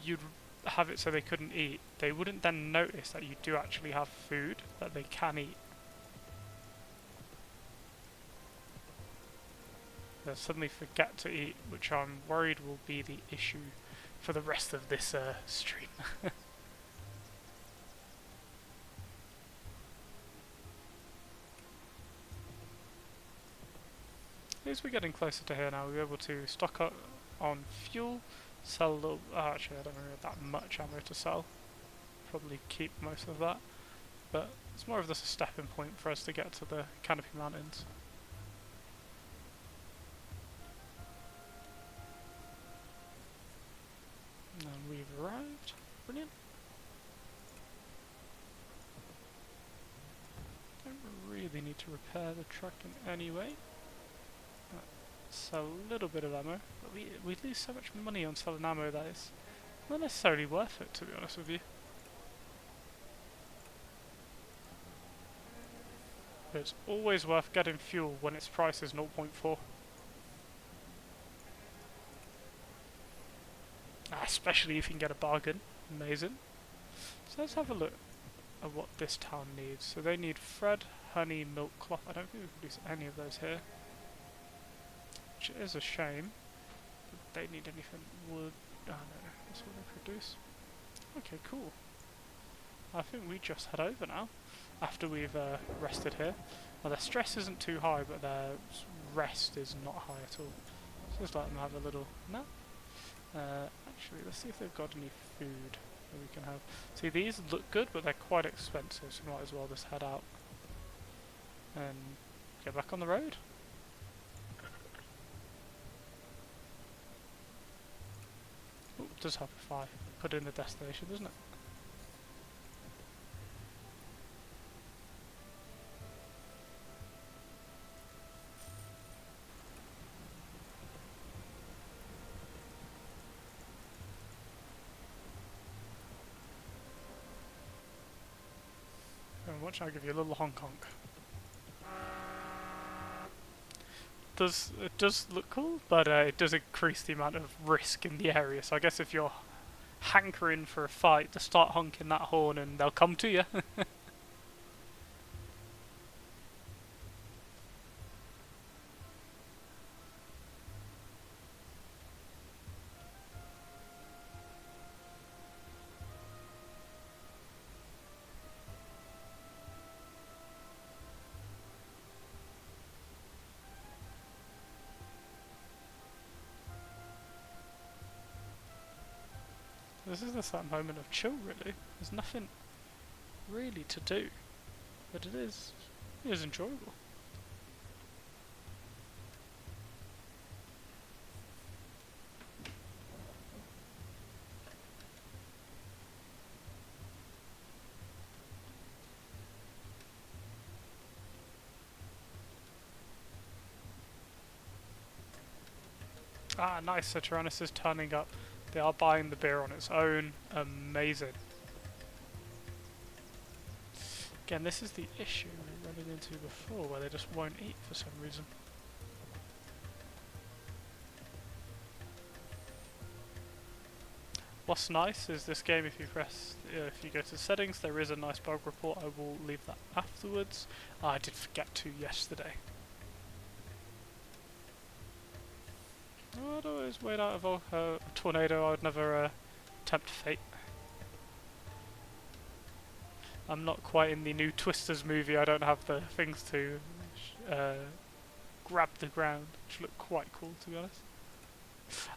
you'd have it so they couldn't eat, they wouldn't then notice that you do actually have food that they can eat. They'll suddenly forget to eat, which I'm worried will be the issue for the rest of this stream. As we're getting closer to here now, we'll be able to stock up on fuel, sell a little. Actually, I don't really have that much ammo to sell. Probably keep most of that, but it's more of just a stepping point for us to get to the Canopy Mountains. And we've arrived. Brilliant. Don't really need to repair the truck in any way. Sell a little bit of ammo, but we lose so much money on selling ammo that is not necessarily worth it, to be honest with you. But it's always worth getting fuel when its price is 0.4. Especially if you can get a bargain. Amazing. So let's have a look at what this town needs. So they need thread, honey, milk, cloth. I don't think we produce any of those here, which is a shame. But they need anything. Wood. Oh no, that's what they produce. Okay, cool. I think we just head over now, after we've rested here. Now their stress isn't too high, but their rest is not high at all. So just let them have a little nap. Actually, let's see if they've got any food that we can have. See, these look good, but they're quite expensive, so we might as well just head out and get back on the road. Oh, it does help if I put in the destination, doesn't it? Watch, I'll give you a little honk honk. It does look cool, but it does increase the amount of risk in the area. So I guess if you're hankering for a fight, just start honking that horn and they'll come to you. This is just that moment of chill, really. There's nothing really to do, but it is enjoyable. Ah, nice, so Tyrannus is turning up. They are buying the beer on its own. Amazing. Again, this is the issue we were running into before, where they just won't eat for some reason. What's nice is this game, if you go to settings, there is a nice bug report. I will leave that afterwards. I did forget to yesterday. I'd always wait out of a tornado. I would never tempt fate. I'm not quite in the new Twisters movie. I don't have the things to grab the ground, which look quite cool, to be honest.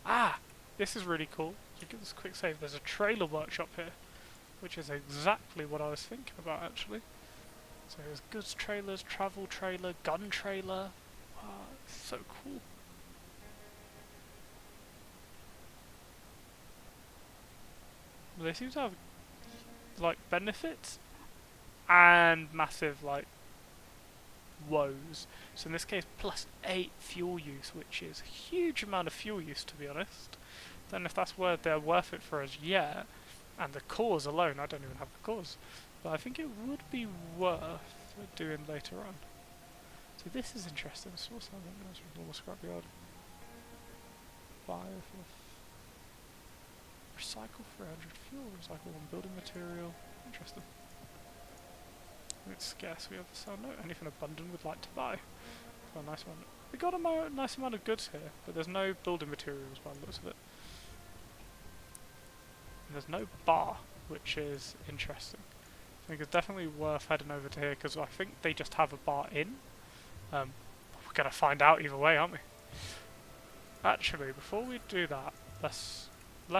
Ah! This is really cool. So give this a quick save. There's a trailer workshop here, which is exactly what I was thinking about, actually. So there's goods trailers, travel trailer, gun trailer. Wow, it's so cool. They seem to have like benefits and massive like woes. So in this case, +8 fuel use, which is a huge amount of fuel use, to be honest. Then if that's where they're worth it for us, yeah. And the cores alone, I don't even have the cores, but I think it would be worth doing later on. So this is interesting. Small normal scrapyard. Recycle 300 fuel, recycle 1 building material. Interesting. It's scarce. We have a sell. No, anything abundant we'd like to buy. For a nice amount. We got a nice amount of goods here, but there's no building materials by the looks of it. And there's no bar, which is interesting. I think it's definitely worth heading over to here because I think they just have a bar in. We're gonna find out either way, aren't we? Actually, before we do that, let's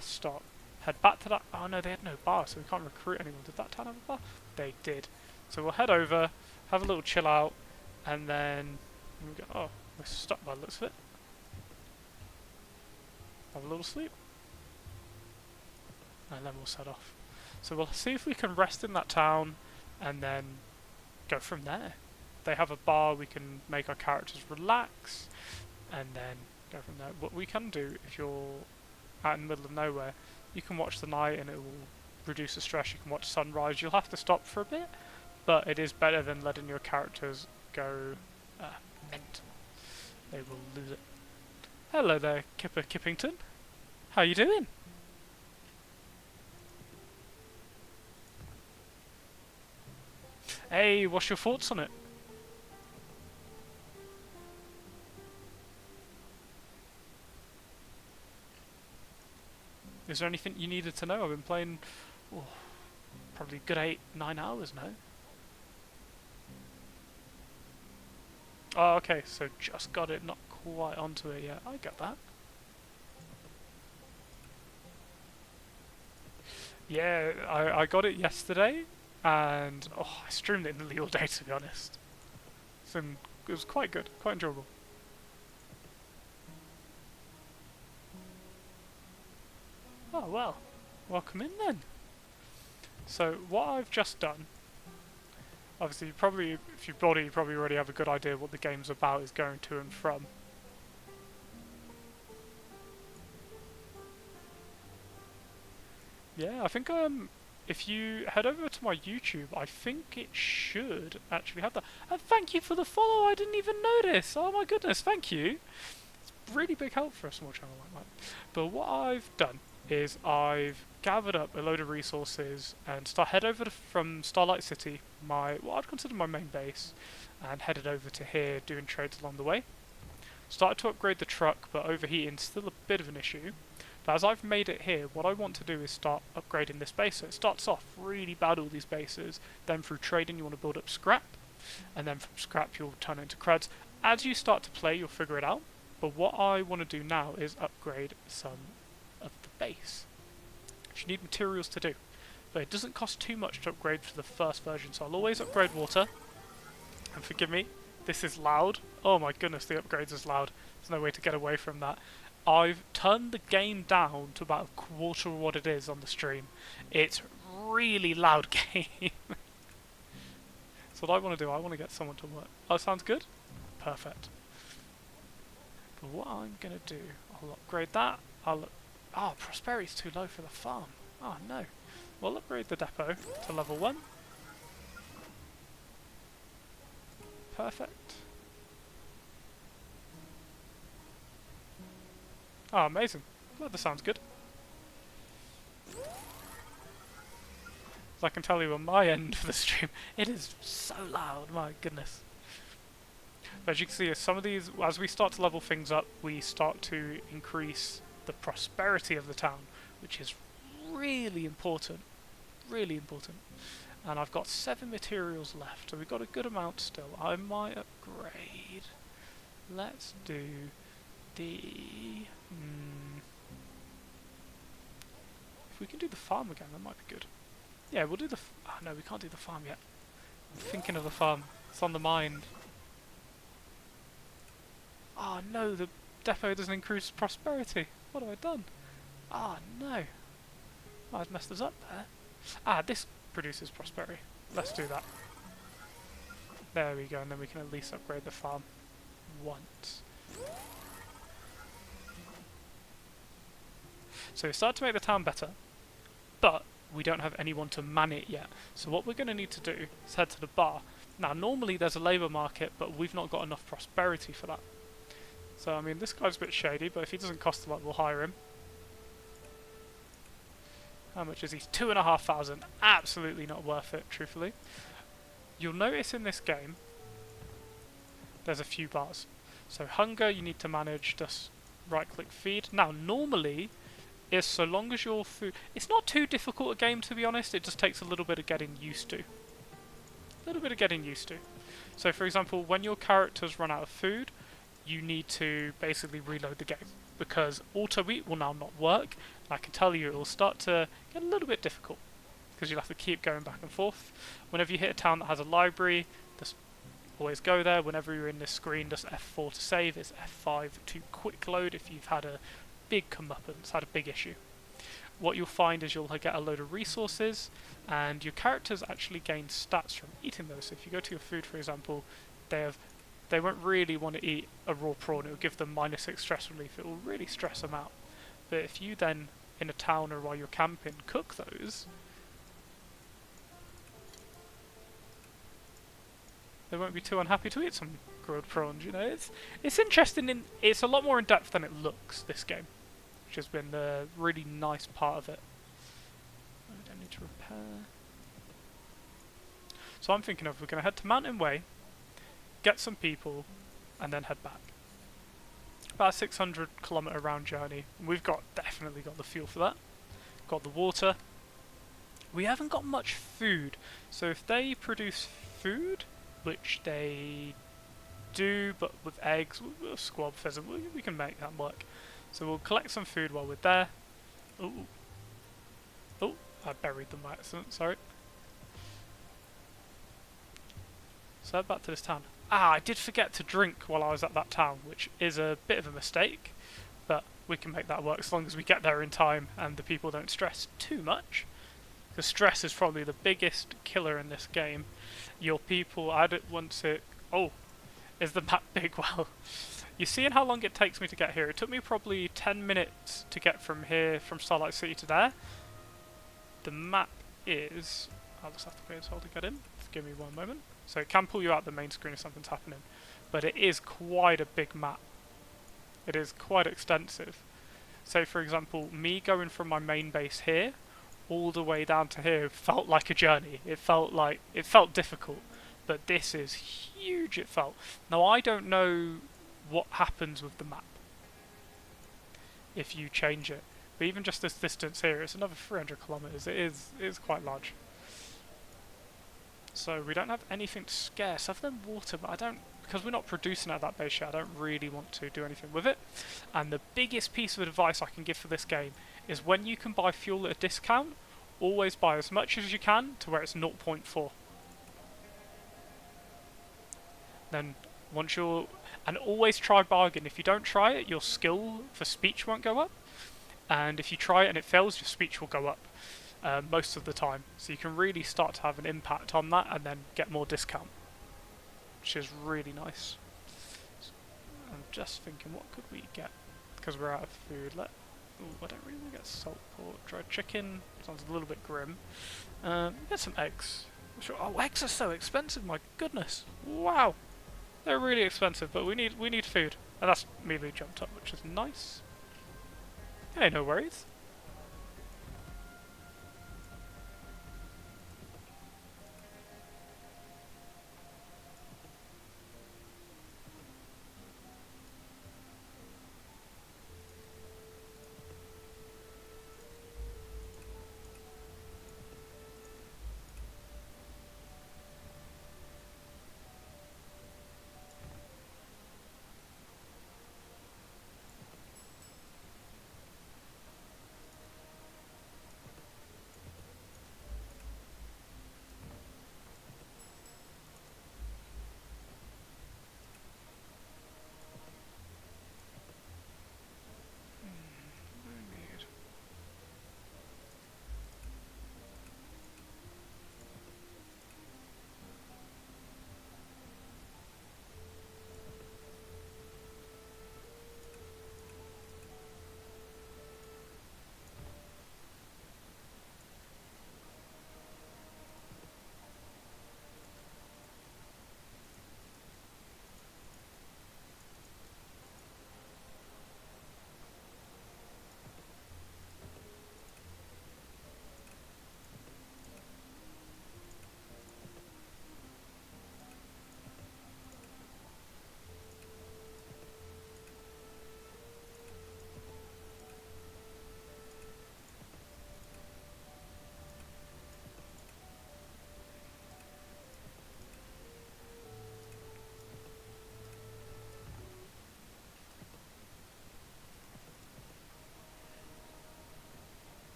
stop. Head back to that. Oh no, they had no bar, so we can't recruit anyone. Did that town have a bar? They did. So we'll head over, have a little chill out, and then we go. Oh, we're stuck by the looks of it. Have a little sleep, and then we'll set off. So we'll see if we can rest in that town, and then go from there. They have a bar. We can make our characters relax, and then go from there. What we can do if you're out in the middle of nowhere, you can watch the night, and it will reduce the stress. You can watch sunrise. You'll have to stop for a bit. But it is better than letting your characters go mental. They will lose it. Hello there, Kipper Kippington. How you doing? Hey, what's your thoughts on it? Is there anything you needed to know? I've been playing probably a good 8-9 hours now. Oh, okay, so just got it, not quite onto it yet. I get that. Yeah, I got it yesterday, and I streamed it nearly all day, to be honest. So it was quite good, quite enjoyable. Oh well, welcome in then. So what I've just done, obviously if you've bought it, you probably already have a good idea what the game's about, is going to and from. Yeah, I think if you head over to my YouTube, I think it should actually have that. And thank you for the follow, I didn't even notice! Oh my goodness, thank you! It's really big help for a small channel like that. But what I've done is I've gathered up a load of resources and head over from Starlight City, what I'd consider my main base, and headed over to here doing trades along the way. Started to upgrade the truck, but overheating's still a bit of an issue. But as I've made it here, what I want to do is start upgrading this base. So it starts off really bad, all these bases, then through trading you want to build up scrap, and then from scrap you'll turn it into creds. As you start to play, you'll figure it out. But what I want to do now is upgrade some of the base, which you need materials to do. But it doesn't cost too much to upgrade for the first version, so I'll always upgrade water. And forgive me, this is loud. Oh my goodness, the upgrades is loud. There's no way to get away from that. I've turned the game down to about a quarter of what it is on the stream. It's really loud game. So what I want to do, I want to get someone to work. Oh, sounds good? Perfect. But what I'm going to do, I'll upgrade that. Oh, prosperity's too low for the farm. Oh no. We'll upgrade the depot to level 1. Perfect. Oh, amazing. Glad that sounds good. As I can tell you on my end of the stream, it is so loud, my goodness. But as you can see, some of these, as we start to level things up, we start to increase the prosperity of the town, which is really important. Really important. And I've got 7 materials left, so we've got a good amount still. I might upgrade. Let's do the... If we can do the farm again, that might be good. Yeah, we'll do the... Oh no, we can't do the farm yet. I'm thinking of the farm. It's on the mind. Oh no, the depot doesn't increase prosperity. What have I done? Oh no. Oh, I've messed us up there. Ah, this produces prosperity. Let's do that. There we go, and then we can at least upgrade the farm once. So we start to make the town better, but we don't have anyone to man it yet. So what we're going to need to do is head to the bar. Now, normally there's a labour market, but we've not got enough prosperity for that. So, I mean, this guy's a bit shady, but if he doesn't cost a lot, we'll hire him. How much is he? 2,500. Absolutely not worth it, truthfully. You'll notice in this game, there's a few bars. So hunger, you need to manage, just right-click feed. Now, normally, is so long as your food... It's not too difficult a game, to be honest. It just takes a little bit of getting used to. A little bit of getting used to. So, for example, when your characters run out of food, you need to basically reload the game, because auto-eat will now not work. And I can tell you it will start to get a little bit difficult, because you'll have to keep going back and forth. Whenever you hit a town that has a library, just always go there. Whenever you're in this screen, just F4 to save, it's F5 to quick load if you've had a big comeuppance, had a big issue. What you'll find is you'll get a load of resources, and your characters actually gain stats from eating those. So if you go to your food, for example, they won't really want to eat a raw prawn. It will give them -6 stress relief. It will really stress them out. But if you then, in a town or while you're camping, cook those, they won't be too unhappy to eat some grilled prawns. You know, it's interesting. It's a lot more in depth than it looks. This game, which has been the really nice part of it. I don't need to repair. So I'm thinking of, we're going to head to Mountain Way, get some people, and then head back. About a 600-kilometre round journey. We've definitely got the fuel for that. Got the water. We haven't got much food, so if they produce food, which they do, but with eggs, we'll squab pheasant, we can make that work. So we'll collect some food while we're there. Oh, I buried them by accident, sorry. So head back to this town. Ah, I did forget to drink while I was at that town, which is a bit of a mistake, but we can make that work as long as we get there in time and the people don't stress too much. Because stress is probably the biggest killer in this game. Your people, oh, is the map big? Well, you're seeing how long it takes me to get here. It took me probably 10 minutes to get from here, from Starlight City to there. The map is... I'll just have to pay hold to get in. Give me one moment. So it can pull you out the main screen if something's happening. But it is quite a big map. It is quite extensive. So for example, me going from my main base here all the way down to here felt like a journey. It felt difficult. But this is huge, it felt. Now I don't know what happens with the map if you change it. But even just this distance here, it's another 300 kilometers. It is quite large. So we don't have anything scarce other than water, but because we're not producing at that base yet, I don't really want to do anything with it. And the biggest piece of advice I can give for this game is when you can buy fuel at a discount, always buy as much as you can to where it's 0.4. Then and always try bargain. If you don't try it, your skill for speech won't go up. And if you try it and it fails, your speech will go up. Most of the time, so you can really start to have an impact on that and then get more discount, which is really nice. So I'm just thinking, what could we get? Because we're out of food. I don't really want to get salt pork. Dried chicken sounds a little bit grim. Get some eggs. Sure. Oh, eggs are so expensive. My goodness! Wow, they're really expensive. But we need food, and that's immediately jumped up, which is nice. Hey, no worries.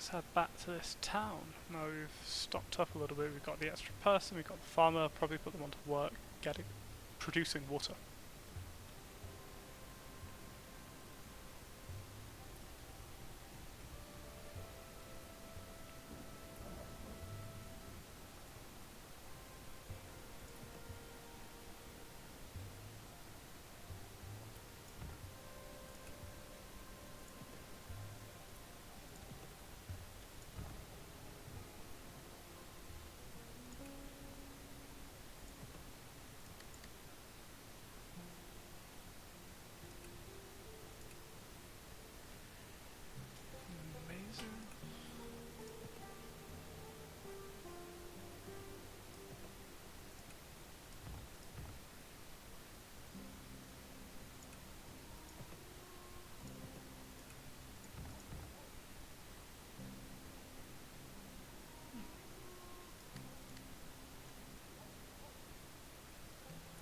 let's head back to this town. Now we've stocked up a little bit, we've got the extra person, we've got the farmer, probably put them onto work, producing water. Amazing.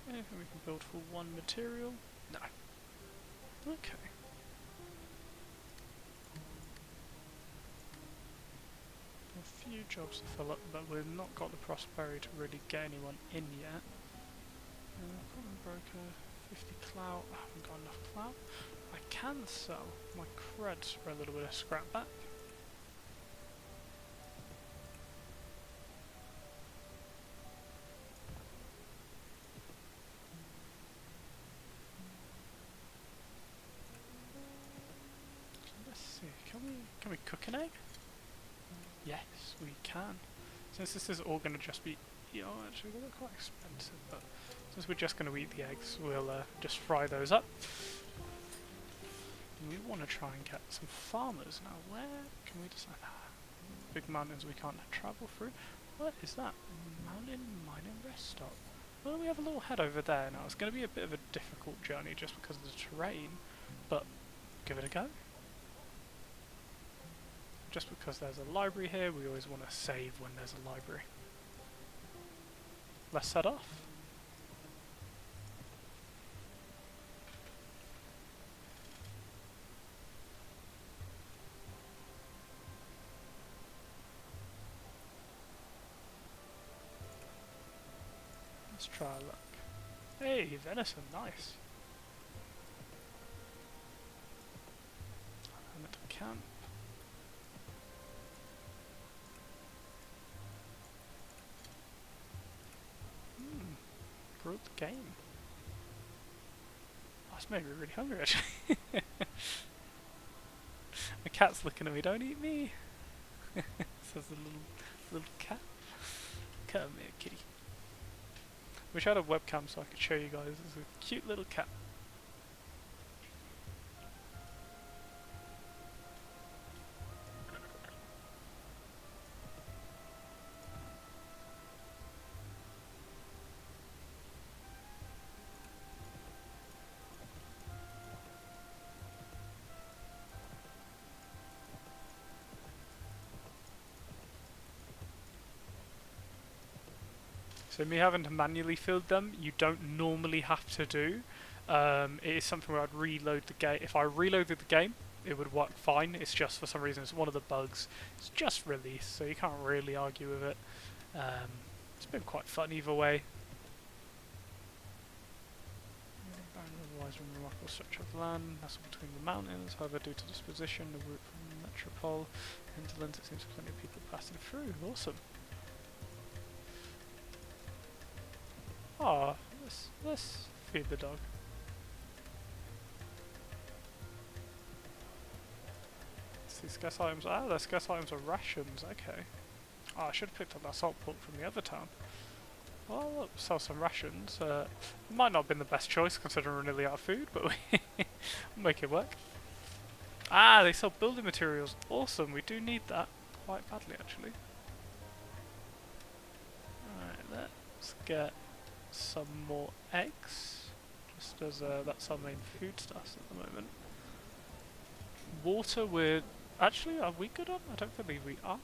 Anything we can build for one material? No. Okay. A few jobs to fill up, but we've not got the prosperity to really get anyone in yet. Common broker, 50 clout. I haven't got enough clout. I can sell my creds for a little bit of scrap back. Let's see, can we cook an egg? Yes, we can. Since this is all going to just be, actually they're quite expensive, but since we're just going to eat the eggs, we'll just fry those up. And we want to try and get some farmers now. Where can we decide? Big mountains we can't travel through. What is that? Mountain mining rest stop. Well, we have a little head over there now. It's going to be a bit of a difficult journey just because of the terrain, but give it a go. Just because there's a library here, we always want to save when there's a library. Let's set off. Let's try our luck. Hey, venison, nice. I'm at camp. Grilled game. Oh, it's made me really hungry actually. My cat's looking at me, don't eat me. Says the little cat. Come here, kitty. Wish I had a webcam so I could show you guys. It's a cute little cat. So me having to manually fill them, you don't normally have to do. It is something where I'd reload the game. If I reloaded the game, it would work fine. It's just for some reason it's one of the bugs. It's just released, so you can't really argue with it. It's been quite fun either way. Otherwise, remarkable structure of land, nestled between the mountains. However, due to this position, the route from the metropole hinterlands, it seems plenty of people passing through. Awesome. Oh, let's feed the dog. These guest items. Ah, those guest items are rations. Okay. Oh, I should have picked up that salt pork from the other town. Well, I'll sell some rations. Might not have been the best choice considering we're nearly out of food, but we'll make it work. Ah, they sell building materials. Awesome. We do need that quite badly, actually. Alright, let's get some more eggs, just as that's our main food stuff at the moment. Water, actually, are we good on? I don't believe we are.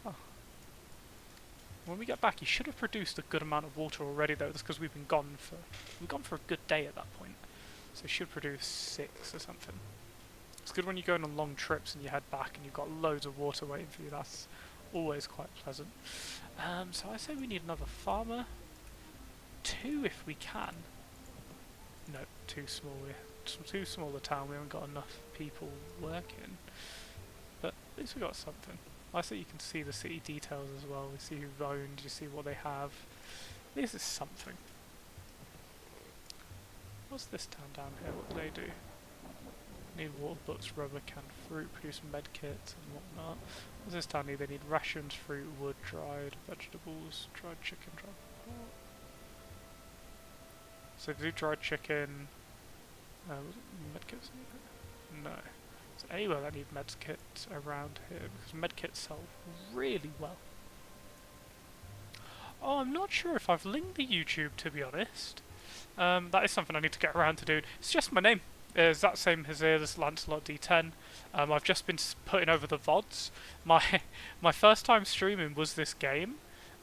When we get back, he should have produced a good amount of water already, though. That's because we've been gone for a good day at that point. So he should produce 6 or something. It's good when you're going on long trips and you head back and you've got loads of water waiting for you. That's always quite pleasant. So I say we need another farmer. 2 if we can. No, too small. Too small a town. We haven't got enough people working. But at least we got something. I say you can see the city details as well. We see who owns. You see what they have. This is something. What's this town down here? What do they do? Need water butts, rubber, canned fruit, produce med kits and whatnot. What's this town need? They need rations, fruit, wood, dried vegetables, dried chicken, dried pork. So do dried chicken. Was it medkits? No. So anywhere that need medkits around here because medkits sell really well. Oh, I'm not sure if I've linked the YouTube to be honest. That is something I need to get around to doing. It's just my name. It's that same as here, this Lancelot D10. I've just been putting over the VODs. My first time streaming was this game,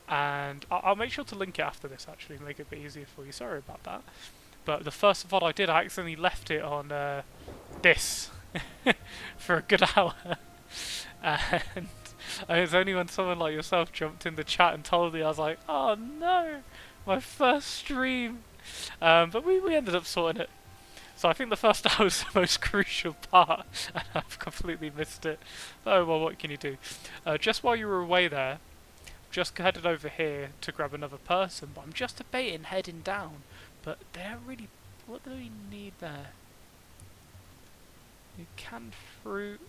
and I'll make sure to link it after this actually, make it a bit easier for you. Sorry about that. But the first VOD I did, I accidentally left it on this for a good hour. And it was only when someone like yourself jumped in the chat and told me, I was like, oh no, my first stream. But we ended up sorting it. So I think the first hour was the most crucial part, and I've completely missed it. Oh well, what can you do? Just while you were away there, just headed over here to grab another person, but I'm just debating heading down. But they don't really... What do we need there? Need canned fruit.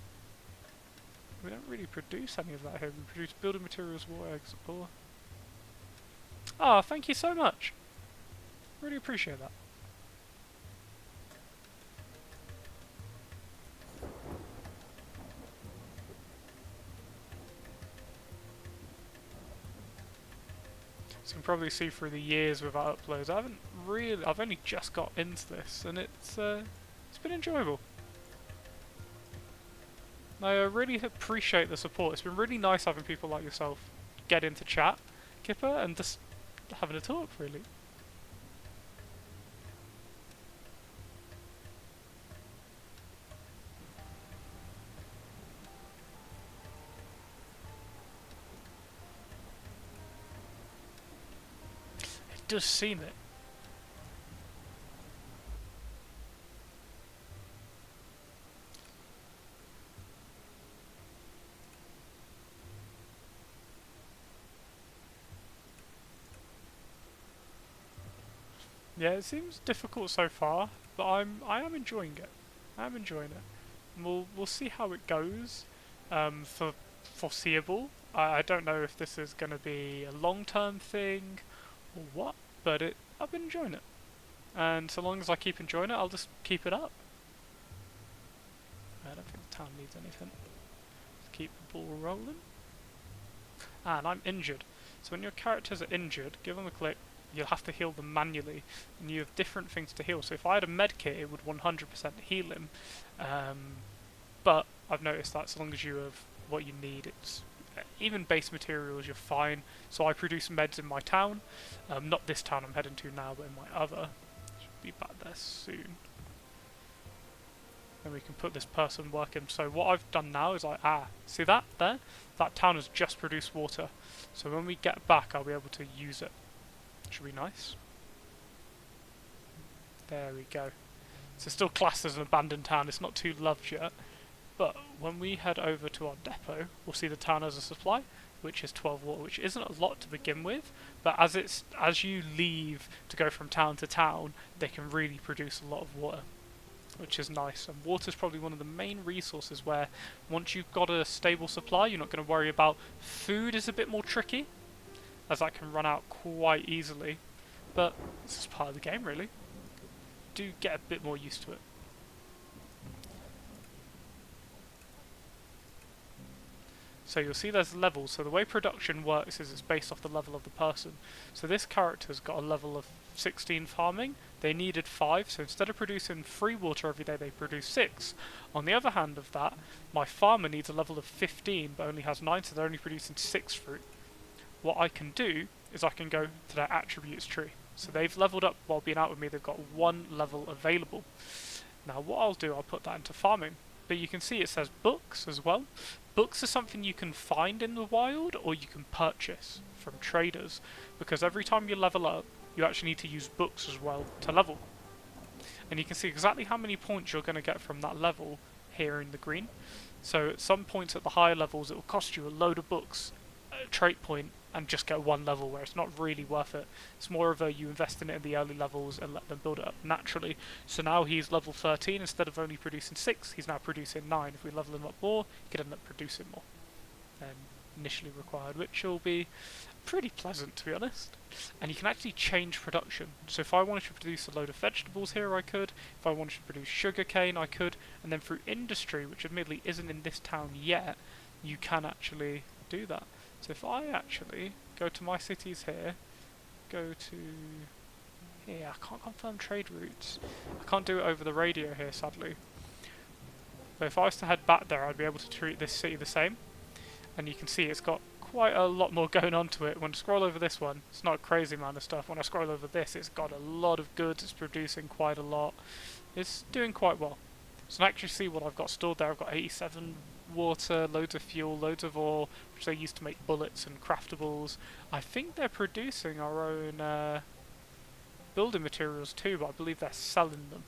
We don't really produce any of that here. We produce building materials, water, eggs, ore. Ah, thank you so much. Really appreciate that. So you can probably see through the years without uploads, I've only just got into this, and it's been enjoyable. I really appreciate the support. It's been really nice having people like yourself get into chat, Kipper, and just having a talk, really. It does seem it. Yeah, it seems difficult so far, but I am enjoying it. I am enjoying it. And we'll see how it goes. For foreseeable, I don't know if this is going to be a long-term thing or what, but I've been enjoying it. And so long as I keep enjoying it, I'll just keep it up. I don't think the town needs anything. Just keep the ball rolling. And I'm injured. So when your characters are injured, give them a click. You'll have to heal them manually, and you have different things to heal. So if I had a med kit, it would 100% heal him. But I've noticed that as long as you have what you need, it's even base materials, you're fine. So I produce meds in my town, not this town I'm heading to now, but in my other. Should be back there soon. And we can put this person working. So what I've done now is see that there? That town has just produced water. So when we get back, I'll be able to use it. Should be nice. There we go. So still classed as an abandoned town, it's not too loved yet. But when we head over to our depot, we'll see the town has a supply, which is 12 water, which isn't a lot to begin with, but as you leave to go from town to town, they can really produce a lot of water, which is nice. And water is probably one of the main resources where once you've got a stable supply, you're not going to worry about. Food is a bit more tricky, as that can run out quite easily, but this is part of the game really. Do get a bit more used to it. So you'll see there's levels, so the way production works is it's based off the level of the person. So this character's got a level of 16 farming, they needed 5, so instead of producing 3 water every day they produce 6. On the other hand of that, my farmer needs a level of 15 but only has 9, so they're only producing 6 fruit. What I can do is I can go to their attributes tree. So they've leveled up while being out with me, they've got 1 level available. Now what I'll do, I'll put that into farming. but you can see it says books as well. Books are something you can find in the wild or you can purchase from traders, because every time you level up, you actually need to use books as well to level. And you can see exactly how many points you're going to get from that level here in the green. So at some points at the higher levels, it will cost you a load of books, a trait point, and just get one level, where it's not really worth it. It's more of a you invest in it in the early levels and let them build it up naturally. So now he's level 13, instead of only producing 6, he's now producing 9. If we level him up more, he could end up producing more than initially required, which will be pretty pleasant, to be honest. And you can actually change production. So if I wanted to produce a load of vegetables here, I could. If I wanted to produce sugarcane, I could. And then through industry, which admittedly isn't in this town yet, you can actually do that. So if I actually go to my cities here, go to here, I can't confirm trade routes. I can't do it over the radio here, sadly. But if I was to head back there, I'd be able to treat this city the same. And you can see it's got quite a lot more going on to it. When I scroll over this one, it's not a crazy amount of stuff. When I scroll over this, it's got a lot of goods, it's producing quite a lot. It's doing quite well. So I can actually see what I've got stored there. I've got 87 water, loads of fuel, loads of ore, which they use to make bullets and craftables. I think they're producing our own building materials too, but I believe they're selling them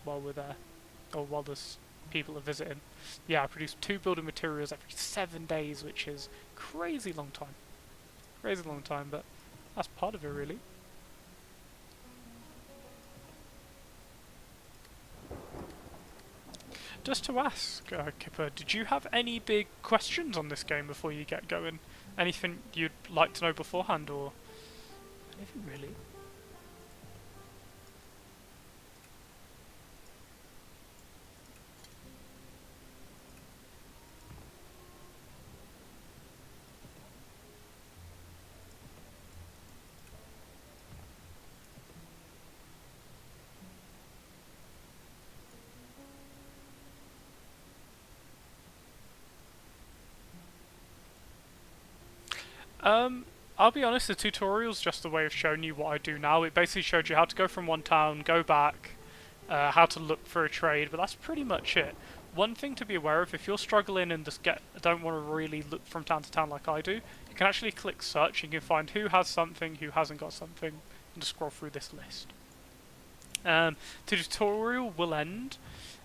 while we're there, or while there's people are visiting. Yeah, I produce 2 building materials every 7 days, which is crazy long time. Crazy long time, but that's part of it, really. Just to ask, Kipper, did you have any big questions on this game before you get going? Anything you'd like to know beforehand, or anything really? I'll be honest, the tutorial's just a way of showing you what I do now. It basically showed you how to go from one town, go back, how to look for a trade, but that's pretty much it. One thing to be aware of, if you're struggling and just don't want to really look from town to town like I do, you can actually click search and you can find who has something, who hasn't got something, and just scroll through this list. The tutorial will end,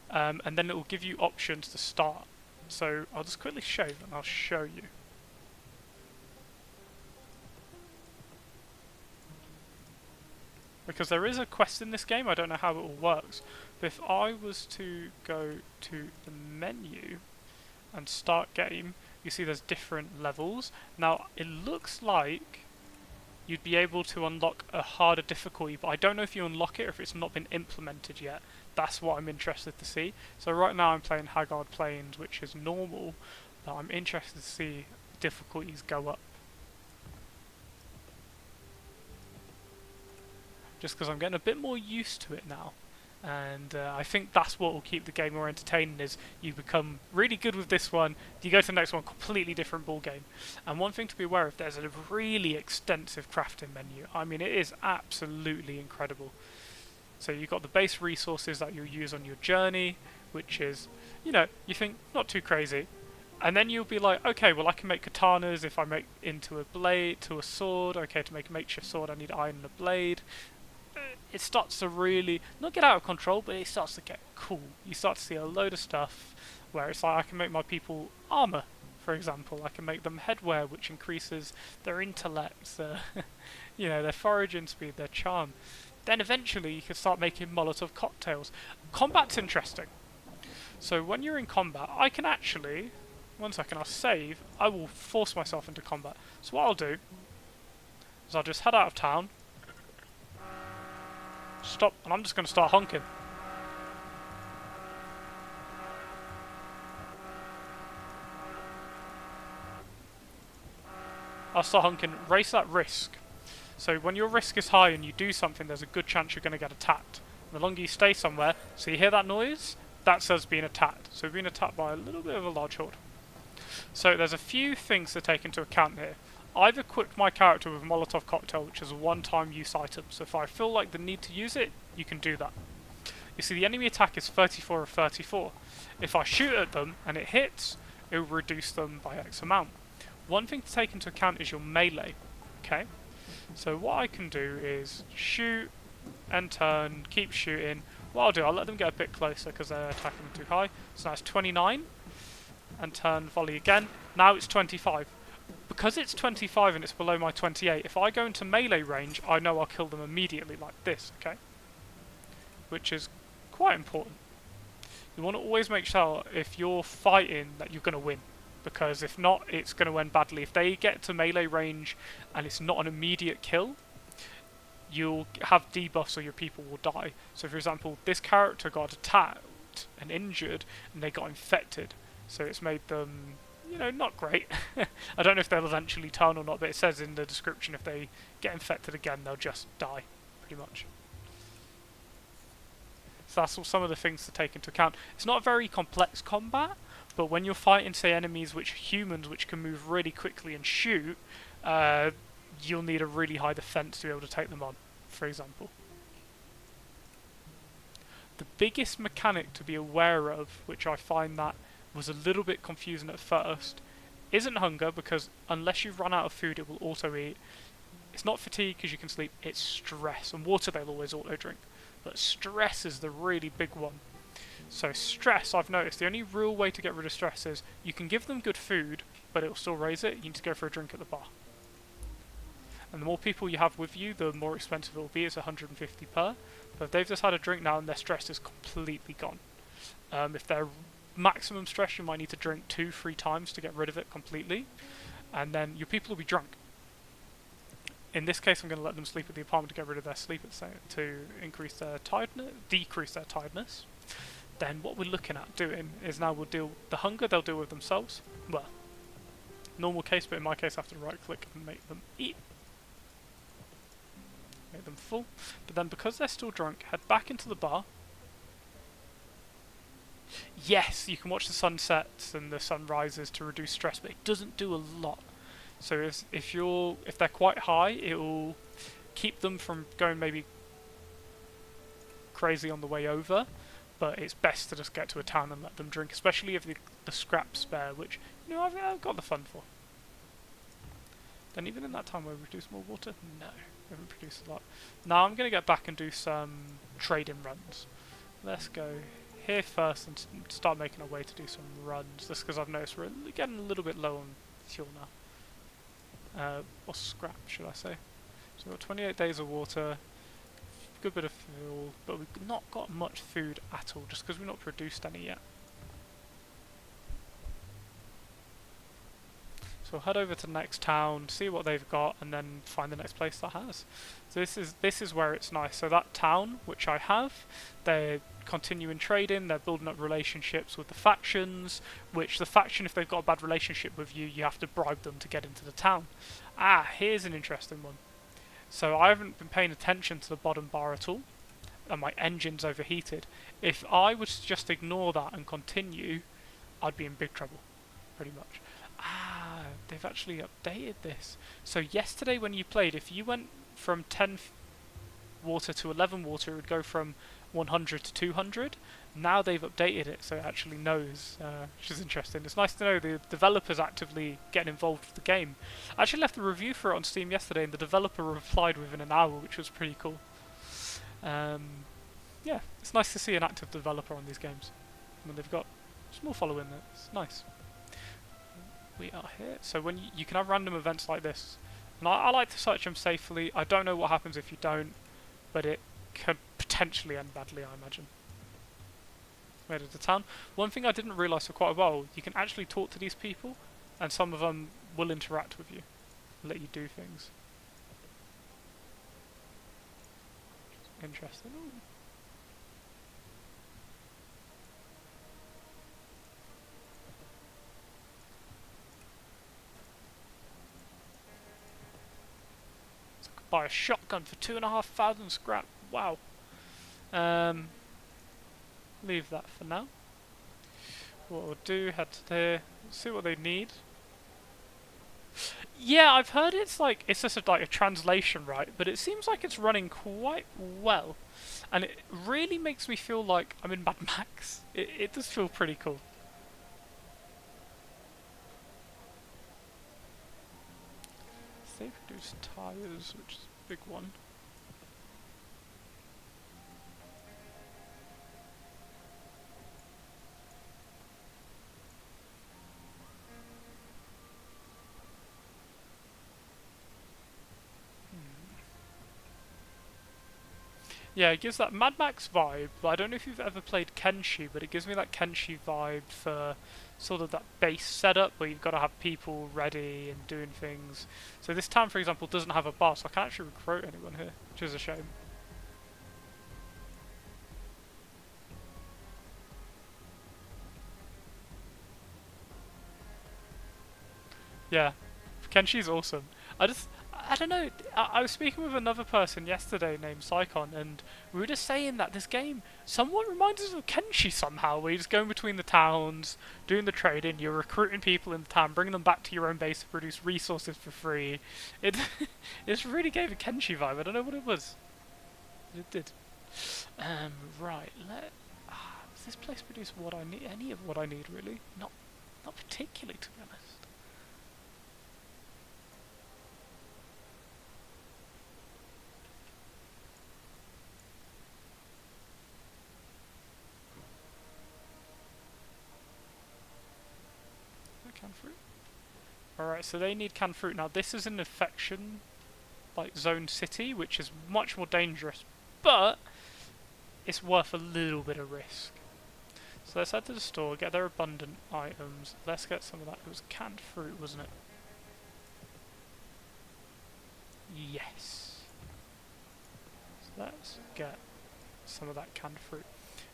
and then it will give you options to start. So I'll just quickly save and I'll show you. Because there is a quest in this game, I don't know how it all works, but if I was to go to the menu and start game, you see there's different levels. Now, it looks like you'd be able to unlock a harder difficulty, but I don't know if you unlock it or if it's not been implemented yet. That's what I'm interested to see. So right now I'm playing Haggard Plains, which is normal, but I'm interested to see difficulties go up. Just because I'm getting a bit more used to it now, and I think that's what will keep the game more entertaining. Is you become really good with this one, you go to the next one, completely different ball game. And one thing to be aware of, there's a really extensive crafting menu. I mean, it is absolutely incredible. So you've got the base resources that you'll use on your journey, which is, you know, you think not too crazy. And then you'll be like, okay, well I can make katanas if I make into a blade, to a sword. Okay, to make a makeshift sword I need iron and a blade. It starts to really, not get out of control, but it starts to get cool. You start to see a load of stuff where it's like I can make my people armor, for example. I can make them headwear, which increases their intellect, you know, their foraging speed, their charm. Then eventually you can start making Molotov cocktails. Combat's interesting. So when you're in combat, I can actually, one second, I'll save. I will force myself into combat. So what I'll do is I'll just head out of town, stop, and I'm just going to start honking. I'll start honking. Race at risk. So when your risk is high and you do something, there's a good chance you're going to get attacked. And the longer you stay somewhere, so you hear that noise, that says being attacked. So we've been attacked by a little bit of a large horde. So there's a few things to take into account here. I've equipped my character with Molotov cocktail, which is a one-time use item. So if I feel like the need to use it, you can do that. You see, the enemy attack is 34 of 34. If I shoot at them and it hits, it will reduce them by X amount. One thing to take into account is your melee. Okay, so what I can do is shoot and turn, keep shooting. What I'll do, I'll let them get a bit closer because they're attacking too high. So now it's 29, and turn, volley again. Now it's 25. Because it's 25 and it's below my 28, if I go into melee range, I know I'll kill them immediately like this, okay? Which is quite important. You want to always make sure if you're fighting that you're going to win. Because if not, it's going to end badly. If they get to melee range and it's not an immediate kill, you'll have debuffs or your people will die. So for example, this character got attacked and injured and they got infected. So it's made them, you know, not great. I don't know if they'll eventually turn or not, but it says in the description if they get infected again, they'll just die, pretty much. So that's all some of the things to take into account. It's not a very complex combat, but when you're fighting, say, enemies which are humans, which can move really quickly and shoot, you'll need a really high defense to be able to take them on, for example. The biggest mechanic to be aware of, which I find that was a little bit confusing at first, isn't hunger, because unless you've run out of food it will auto eat. It's not fatigue because you can sleep, it's stress, and water they'll always auto drink, but stress is the really big one. So stress, I've noticed, the only real way to get rid of stress is you can give them good food but it'll still raise it. You need to go for a drink at the bar, and the more people you have with you, the more expensive it will be. It's 150 per, but if they've just had a drink now and their stress is completely gone. If they're maximum stress, you might need to drink 2-3 times to get rid of it completely, and then your people will be drunk. In this case, I'm going to let them sleep at the apartment to get rid of their sleep to increase their tiredness, decrease their tiredness. Then what we're looking at doing is now we'll deal the hunger. They'll deal with themselves. Well, normal case, but in my case, I have to right click and make them eat, make them full. But then because they're still drunk, head back into the bar. Yes, you can watch the sunsets and the sunrises to reduce stress, but it doesn't do a lot. So if they're quite high, it will keep them from going maybe crazy on the way over. But it's best to just get to a town and let them drink, especially if the scraps spare, which, you know, I've got the fun for. Then even in that time, we'll produce more water. No, we haven't produced a lot. Now I'm going to get back and do some trading runs. Let's go here first and start making our way to do some runs, just because I've noticed we're getting a little bit low on fuel now. Or scrap, should I say. So we've got 28 days of water, good bit of fuel, but we've not got much food at all, just because we've not produced any yet. So we'll head over to the next town, see what they've got, and then find the next place that has. So this is where it's nice. So that town, which I have, they're continuing trading, they're building up relationships with the factions, which the faction, if they've got a bad relationship with you, you have to bribe them to get into the town. Ah, here's an interesting one. So I haven't been paying attention to the bottom bar at all, and my engine's overheated. If I was to just ignore that and continue, I'd be in big trouble, pretty much. Ah, they've actually updated this. So yesterday when you played, if you went from 10 water to 11 water, it would go from 100 to 200. Now they've updated it, so it actually knows, which is interesting. It's nice to know the developers actively getting involved with the game. I actually left a review for it on Steam yesterday, and the developer replied within an hour, which was pretty cool. Yeah, it's nice to see an active developer on these games when they've got a small following. It's nice. We are here, so when you can have random events like this, and I like to search them safely. I don't know what happens if you don't, but it could potentially end badly, I imagine. Made it to town. One thing I didn't realise for quite a while, you can actually talk to these people, and some of them will interact with you, let you do things. Interesting. Ooh. So I could buy a shotgun for 2,500 scrap. Wow. Leave that for now. What we'll do, head to there, see what they need. Yeah, I've heard it's like it's just like a translation, right? But it seems like it's running quite well, and it really makes me feel like I'm in Mad Max. It does feel pretty cool. They produce tires, which is a big one. Yeah, it gives that Mad Max vibe, but I don't know if you've ever played Kenshi, but it gives me that Kenshi vibe for sort of that base setup where you've got to have people ready and doing things. So this town, for example, doesn't have a bar, so I can't actually recruit anyone here, which is a shame. Yeah, Kenshi's awesome. I don't know. I was speaking with another person yesterday named Psychon, and we were just saying that this game somewhat reminds us of Kenshi somehow, where you're just going between the towns, doing the trading, you're recruiting people in the town, bringing them back to your own base to produce resources for free. It, it really gave a Kenshi vibe. I don't know what it was. It did. Right. Does this place produce what I need? Any of what I need, really? Not particularly, to be honest. Canned fruit. Alright, so they need canned fruit. Now this is an infection, like, zone city, which is much more dangerous, but it's worth a little bit of risk. So let's head to the store, get their abundant items. Let's get some of that. It was canned fruit, wasn't it? Yes. So let's get some of that canned fruit.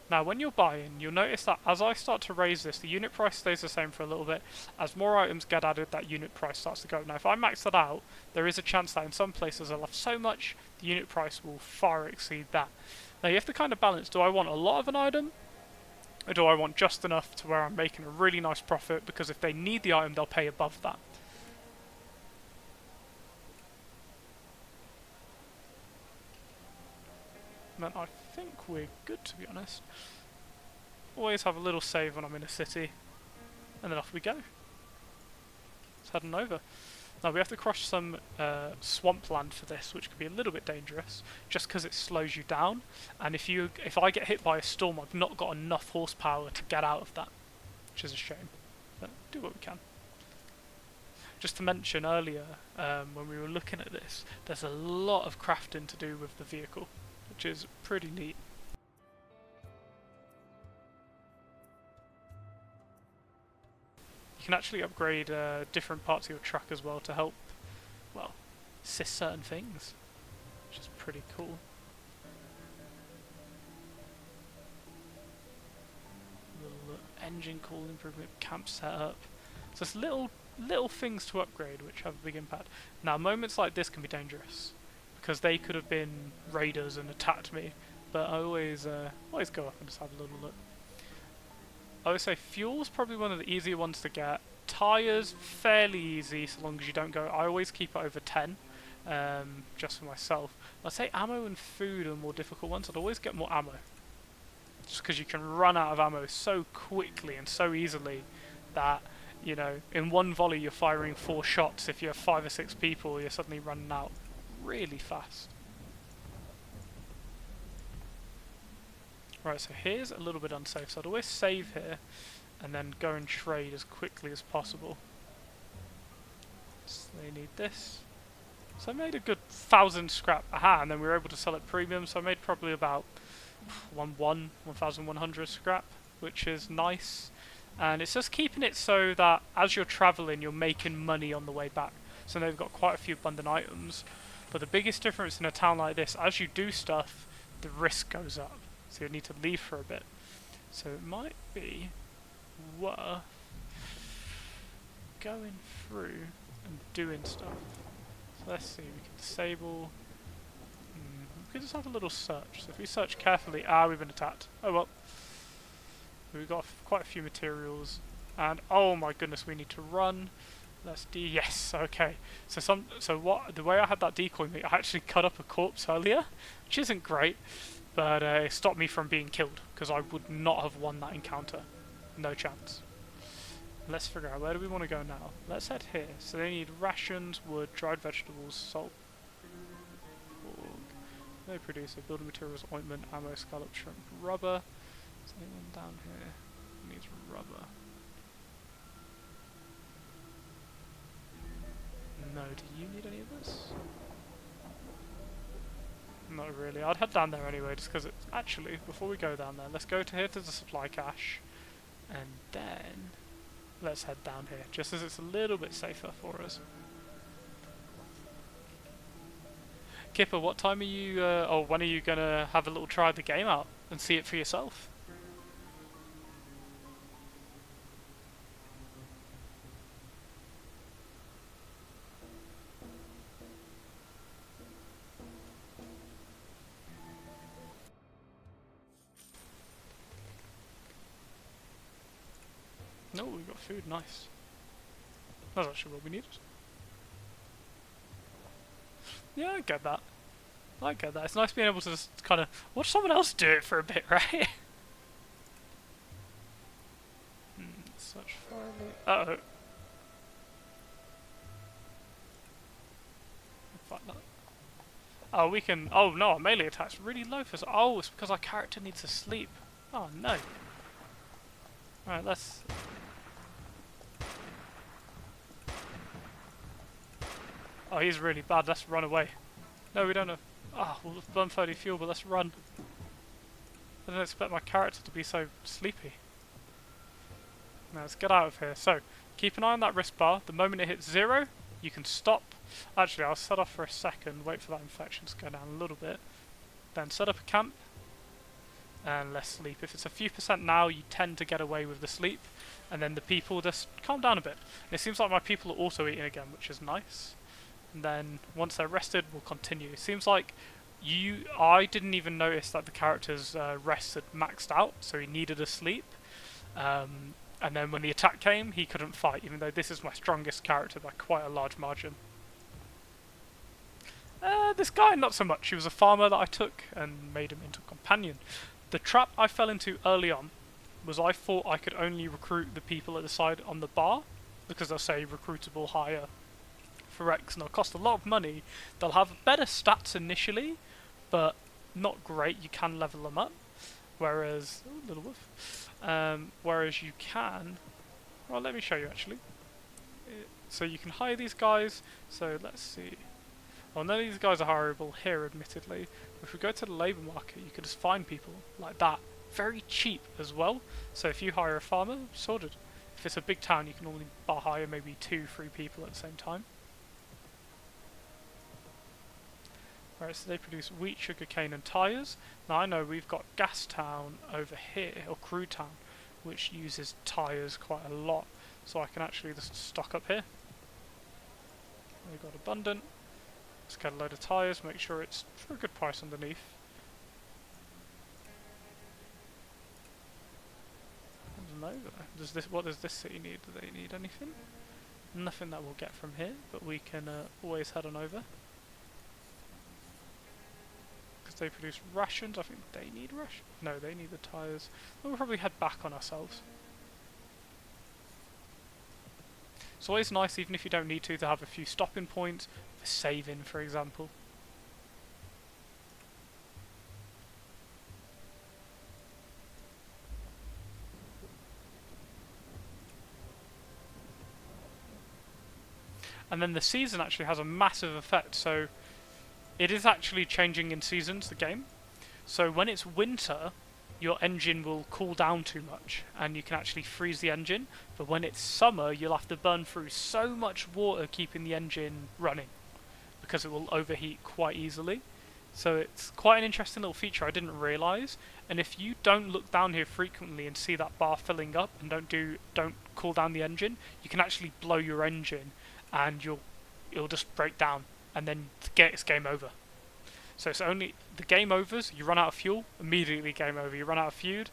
Now, when you're buying, you'll notice that as I start to raise this, the unit price stays the same for a little bit. As more items get added, that unit price starts to go up. Now, if I max that out, there is a chance that in some places I'll have so much, the unit price will far exceed that. Now, you have to kind of balance, do I want a lot of an item? Or do I want just enough to where I'm making a really nice profit? Because if they need the item, they'll pay above that. And I think we're good, to be honest. Always have a little save when I'm in a city, and then off we go. It's heading over. Now we have to cross some swampland for this, which could be a little bit dangerous, just because it slows you down. And if I get hit by a storm, I've not got enough horsepower to get out of that, which is a shame. But do what we can. Just to mention earlier, when we were looking at this, there's a lot of crafting to do with the vehicle, which is pretty neat. You can actually upgrade different parts of your truck as well to help, well, assist certain things, which is pretty cool. Little engine call improvement, camp setup. So it's little things to upgrade which have a big impact. Now moments like this can be dangerous, because they could have been raiders and attacked me, but I always go up and just have a little look. I would say fuel's probably one of the easier ones to get. Tyres, fairly easy so long as you don't go. I always keep it over 10, just for myself. I'd say ammo and food are more difficult ones. I'd always get more ammo, just because you can run out of ammo so quickly and so easily that, you know, in one volley you're firing 4 shots. If you have 5 or 6 people, you're suddenly running out really fast. Right, so here's a little bit unsafe, so I'd always save here and then go and trade as quickly as possible. So they need this. So I made a good 1,000 scrap, aha, and then we were able to sell it premium, so I made probably about 1,100 scrap, which is nice. And it's just keeping it so that as you're travelling, you're making money on the way back. So they've got quite a few abundant items. But the biggest difference in a town like this, as you do stuff, the risk goes up. So you need to leave for a bit. So it might be worth going through and doing stuff. So let's see, we can disable. We could just have a little search. So if we search carefully, we've been attacked. Oh well. We've got quite a few materials, and oh my goodness, we need to run. Let's yes, okay. So what the way I had that decoy mate, I actually cut up a corpse earlier, which isn't great, but it stopped me from being killed because I would not have won that encounter. No chance. Let's figure out where do we want to go now. Let's head here. So they need rations, wood, dried vegetables, salt, pork. They produce a building materials, ointment, ammo, scallop, shrimp, rubber. Is anyone down here who needs rubber? No, do you need any of this? Not really. I'd head down there anyway, just because it's... Actually, before we go down there, let's go to here to the supply cache, and then let's head down here, just as it's a little bit safer for us. Kipper, what time are you, or when are you going to have a little try of the game out and see it for yourself? No, we've got food, nice. That's actually what we needed. Yeah, I get that. I get that. It's nice being able to just kind of watch someone else do it for a bit, right? Such fairly... Uh-oh. Fuck that. Oh, we can... Oh, no, our melee attack's really low for... Oh, it's because our character needs to sleep. Oh, no. Alright, let's... Oh, he's really bad. Let's run away. No, we don't have... Oh, we'll burn 30 fuel, but let's run. I didn't expect my character to be so sleepy. Now, let's get out of here. So, keep an eye on that wrist bar. The moment it hits 0, you can stop. Actually, I'll set off for a second, wait for that infection to go down a little bit. Then set up a camp, and let's sleep. If it's a few percent now, you tend to get away with the sleep, and then the people just calm down a bit. And it seems like my people are also eating again, which is nice. And then once they're rested, we'll continue. It seems like I didn't even notice that the character's rest had maxed out, so he needed a sleep. And then when the attack came, he couldn't fight, even though this is my strongest character by quite a large margin. This guy, not so much. He was a farmer that I took and made him into a companion. The trap I fell into early on was I thought I could only recruit the people at the side on the bar, because they'll say recruitable hire for X, and they'll cost a lot of money. They'll have better stats initially, but not great. You can level them up, whereas little wolf. Whereas you can. Well, let me show you actually. So you can hire these guys. So let's see. Well, none of these guys are hireable here, admittedly. If we go to the labour market, you can just find people like that, very cheap as well. So if you hire a farmer, sorted. If it's a big town, you can only hire maybe 2-3 people at the same time. Right, so they produce wheat, sugar cane and tyres. Now I know we've got Gas Town over here, or Crew Town, which uses tyres quite a lot. So I can actually just stock up here. We've got abundant. Let's get a load of tyres, make sure it's for a good price underneath. I don't know, what does this city need? Do they need anything? Nothing that we'll get from here, but we can always head on over. They produce rations. I think they need rations. No, they need the tyres. We'll probably head back on ourselves. It's always nice, even if you don't need to have a few stopping points for saving, for example. And then the season actually has a massive effect. So it is actually changing in seasons, the game. So when it's winter, your engine will cool down too much, and you can actually freeze the engine. But when it's summer, you'll have to burn through so much water keeping the engine running, because it will overheat quite easily. So it's quite an interesting little feature I didn't realise. And if you don't look down here frequently and see that bar filling up and don't cool down the engine, you can actually blow your engine, and it'll just break down. And then it's game over. So it's only the game overs. You run out of fuel, immediately game over. You run out of food,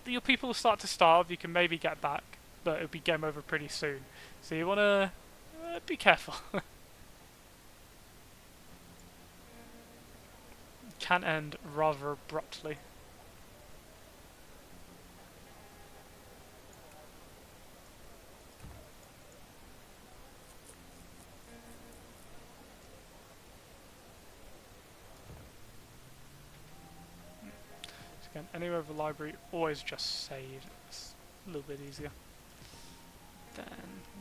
your people will start to starve. You can maybe get back, but it'll be game over pretty soon. So you want to be careful. Can end rather abruptly. So again, anywhere with a library, always just save. It's a little bit easier. Then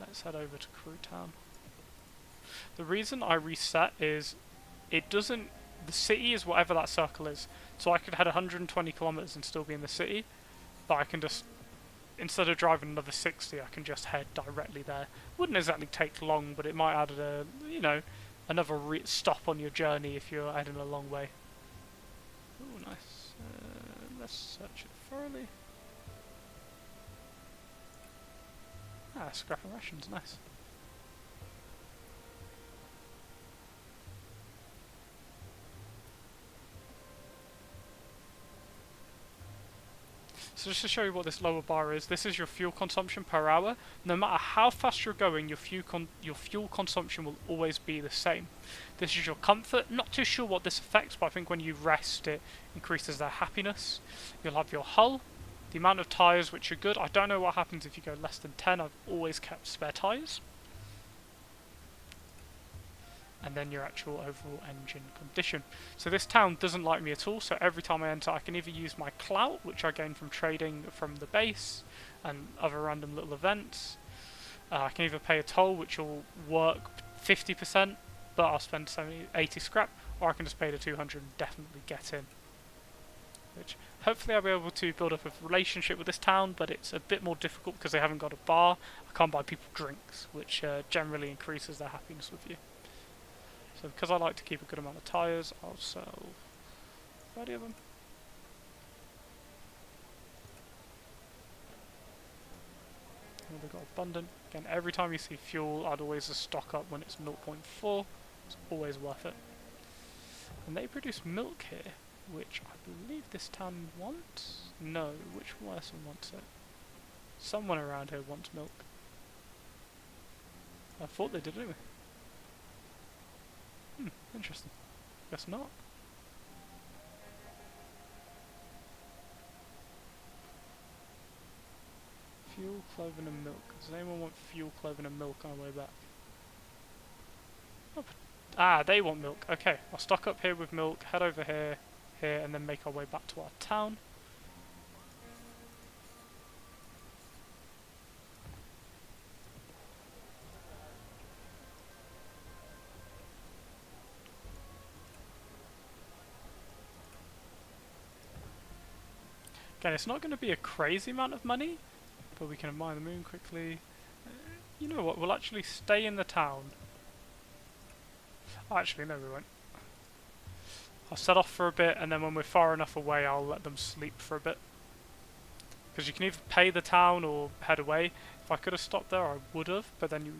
let's head over to Crew Town. The reason I reset is it doesn't. The city is whatever that circle is. So I could head 120 kilometers and still be in the city, but I can just, instead of driving another 60, I can just head directly there. Wouldn't exactly take long, but it might add a, you know, another stop on your journey if you're heading a long way. Oh, nice. Let's search it thoroughly. Ah, scrap and rations, nice. So just to show you what this lower bar is, this is your fuel consumption per hour. No matter how fast you're going, your fuel consumption will always be the same. This is your comfort. Not too sure what this affects, but I think when you rest, it increases their happiness. You'll have your hull, the amount of tyres, which are good. I don't know what happens if you go less than 10. I've always kept spare tyres. And then your actual overall engine condition. So this town doesn't like me at all, so every time I enter I can either use my clout, which I gain from trading from the base and other random little events. I can either pay a toll, which will work 50%, but I'll spend 80 scrap, or I can just pay the 200 and definitely get in. Which hopefully I'll be able to build up a relationship with this town, but it's a bit more difficult because they haven't got a bar. I can't buy people drinks, which generally increases their happiness with you. So because I like to keep a good amount of tyres, I'll sell 30 of them. And they've got abundant. Again, every time you see fuel, I'd always just stock up when it's 0.4. It's always worth it. And they produce milk here, which I believe this town wants? No, which person wants it? Someone around here wants milk. I thought they did anyway. Interesting. Guess not. Fuel, clothing and milk. Does anyone want fuel, clothing and milk on our way back? Oh, ah, they want milk. Okay, I'll stock up here with milk, head over here, and then make our way back to our town. Again, it's not going to be a crazy amount of money, but we can admire the moon quickly. You know what, we'll actually stay in the town. Oh, actually, no, we won't. I'll set off for a bit, and then when we're far enough away, I'll let them sleep for a bit. Because you can either pay the town or head away. If I could have stopped there, I would have, but then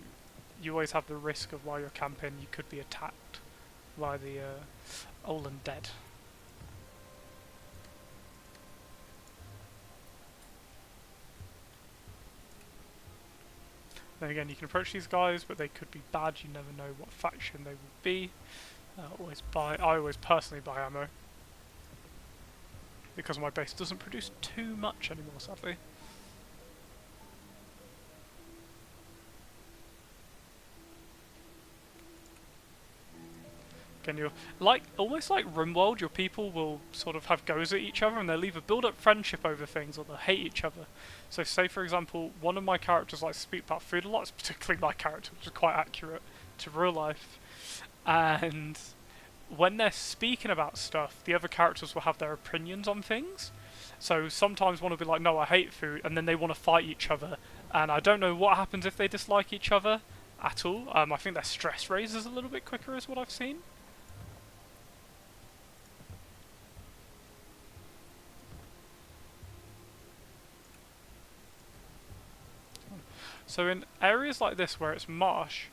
you always have the risk of while you're camping, you could be attacked by the old and dead. Then again, you can approach these guys, but they could be bad. You never know what faction they will be. I always personally buy ammo because my base doesn't produce too much anymore, sadly. Again, you're almost like RimWorld. Your people will sort of have goes at each other, and they'll either build up friendship over things, or they'll hate each other. So, say for example, one of my characters likes to speak about food a lot. It's particularly my character, which is quite accurate to real life. And when they're speaking about stuff, the other characters will have their opinions on things. So sometimes one will be like, "No, I hate food," and then they want to fight each other. And I don't know what happens if they dislike each other at all. I think their stress raises a little bit quicker, is what I've seen. So in areas like this where it's marsh...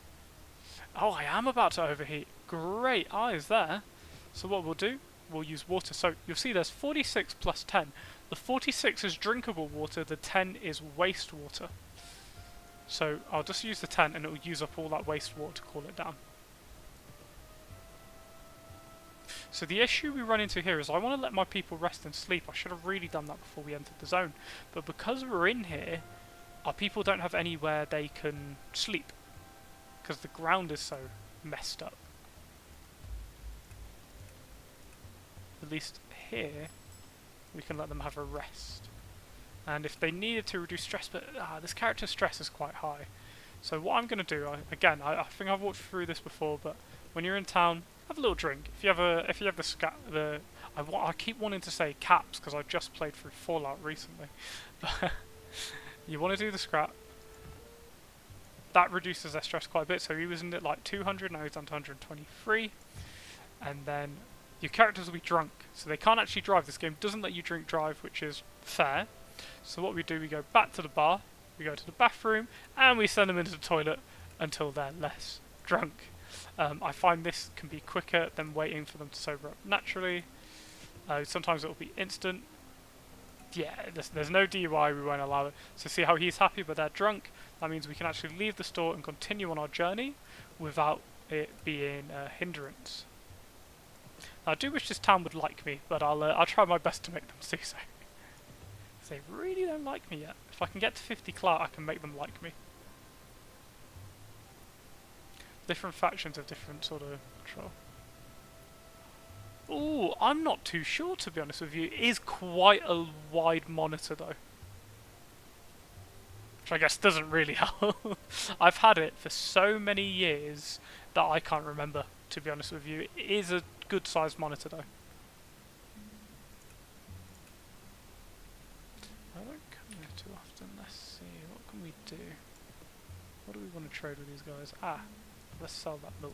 Oh, I am about to overheat. Great eyes there. So what we'll do, we'll use water. So you'll see there's 46 plus 10. The 46 is drinkable water, the 10 is wastewater. So I'll just use the tent and it will use up all that wastewater to cool it down. So the issue we run into here is I want to let my people rest and sleep. I should have really done that before we entered the zone. But because we're in here, our people don't have anywhere they can sleep. Because the ground is so messed up. At least here, we can let them have a rest. And if they needed to reduce stress, but this character's stress is quite high. So what I'm going to do, I think I've walked through this before, but when you're in town, have a little drink. If you have I keep wanting to say caps because I just played through Fallout recently, but you want to do the scrap. That reduces their stress quite a bit. So he was in at like 200, now he's down to 123, and then your characters will be drunk, so they can't actually drive. This game doesn't let you drink drive, which is fair. So what we do, we go back to the bar, we go to the bathroom, and we send them into the toilet until they're less drunk. I find this can be quicker than waiting for them to sober up naturally. Sometimes it will be instant. Yeah, there's no DUI, we won't allow it. So see how he's happy but they're drunk? That means we can actually leave the store and continue on our journey without it being a hindrance. I do wish this town would like me, but I'll try my best to make them see so. They really don't like me yet. If I can get to 50 clout, I can make them like me. Different factions have different sort of control. Ooh, I'm not too sure, to be honest with you. It is quite a wide monitor though, which I guess doesn't really help. I've had it for so many years that I can't remember, to be honest with you. It is a good sized monitor though. I don't come here too often. Let's see, what can we do? What do we want to trade with these guys? Let's sell that milk.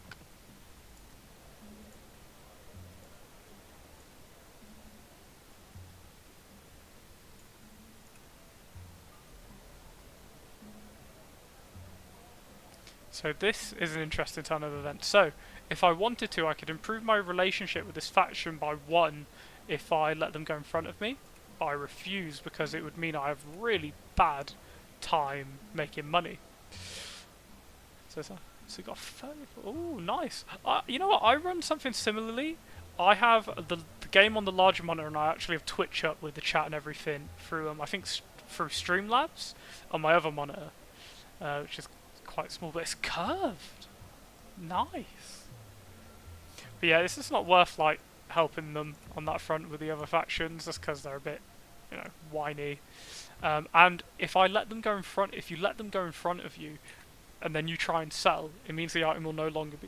So this is an interesting turn of events. So, if I wanted to, I could improve my relationship with this faction by 1 if I let them go in front of me. But I refuse because it would mean I have really bad time making money. So we got 34. Ooh, nice. You know what? I run something similarly. I have the game on the larger monitor, and I actually have Twitch up with the chat and everything through I think through Streamlabs on my other monitor, which is quite small, but it's curved. Nice. But yeah, this is not worth like helping them on that front with the other factions, just because they're a bit, whiny. And if I let them go in front, if you let them go in front of you, and then you try and sell, it means the item will no longer be,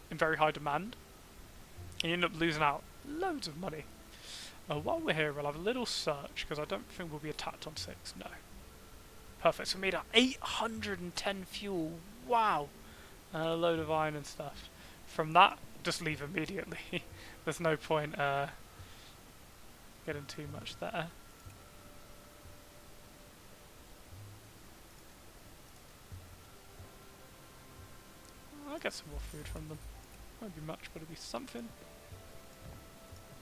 in very high demand, and you end up losing out loads of money. While we're here, we'll have a little search, because I don't think we'll be attacked on 6, no. Perfect, so we made out 810 fuel, wow! And a load of iron and stuff. From that, just leave immediately. There's no point getting too much there. I'll get some more food from them. Won't be much, but it'll be something.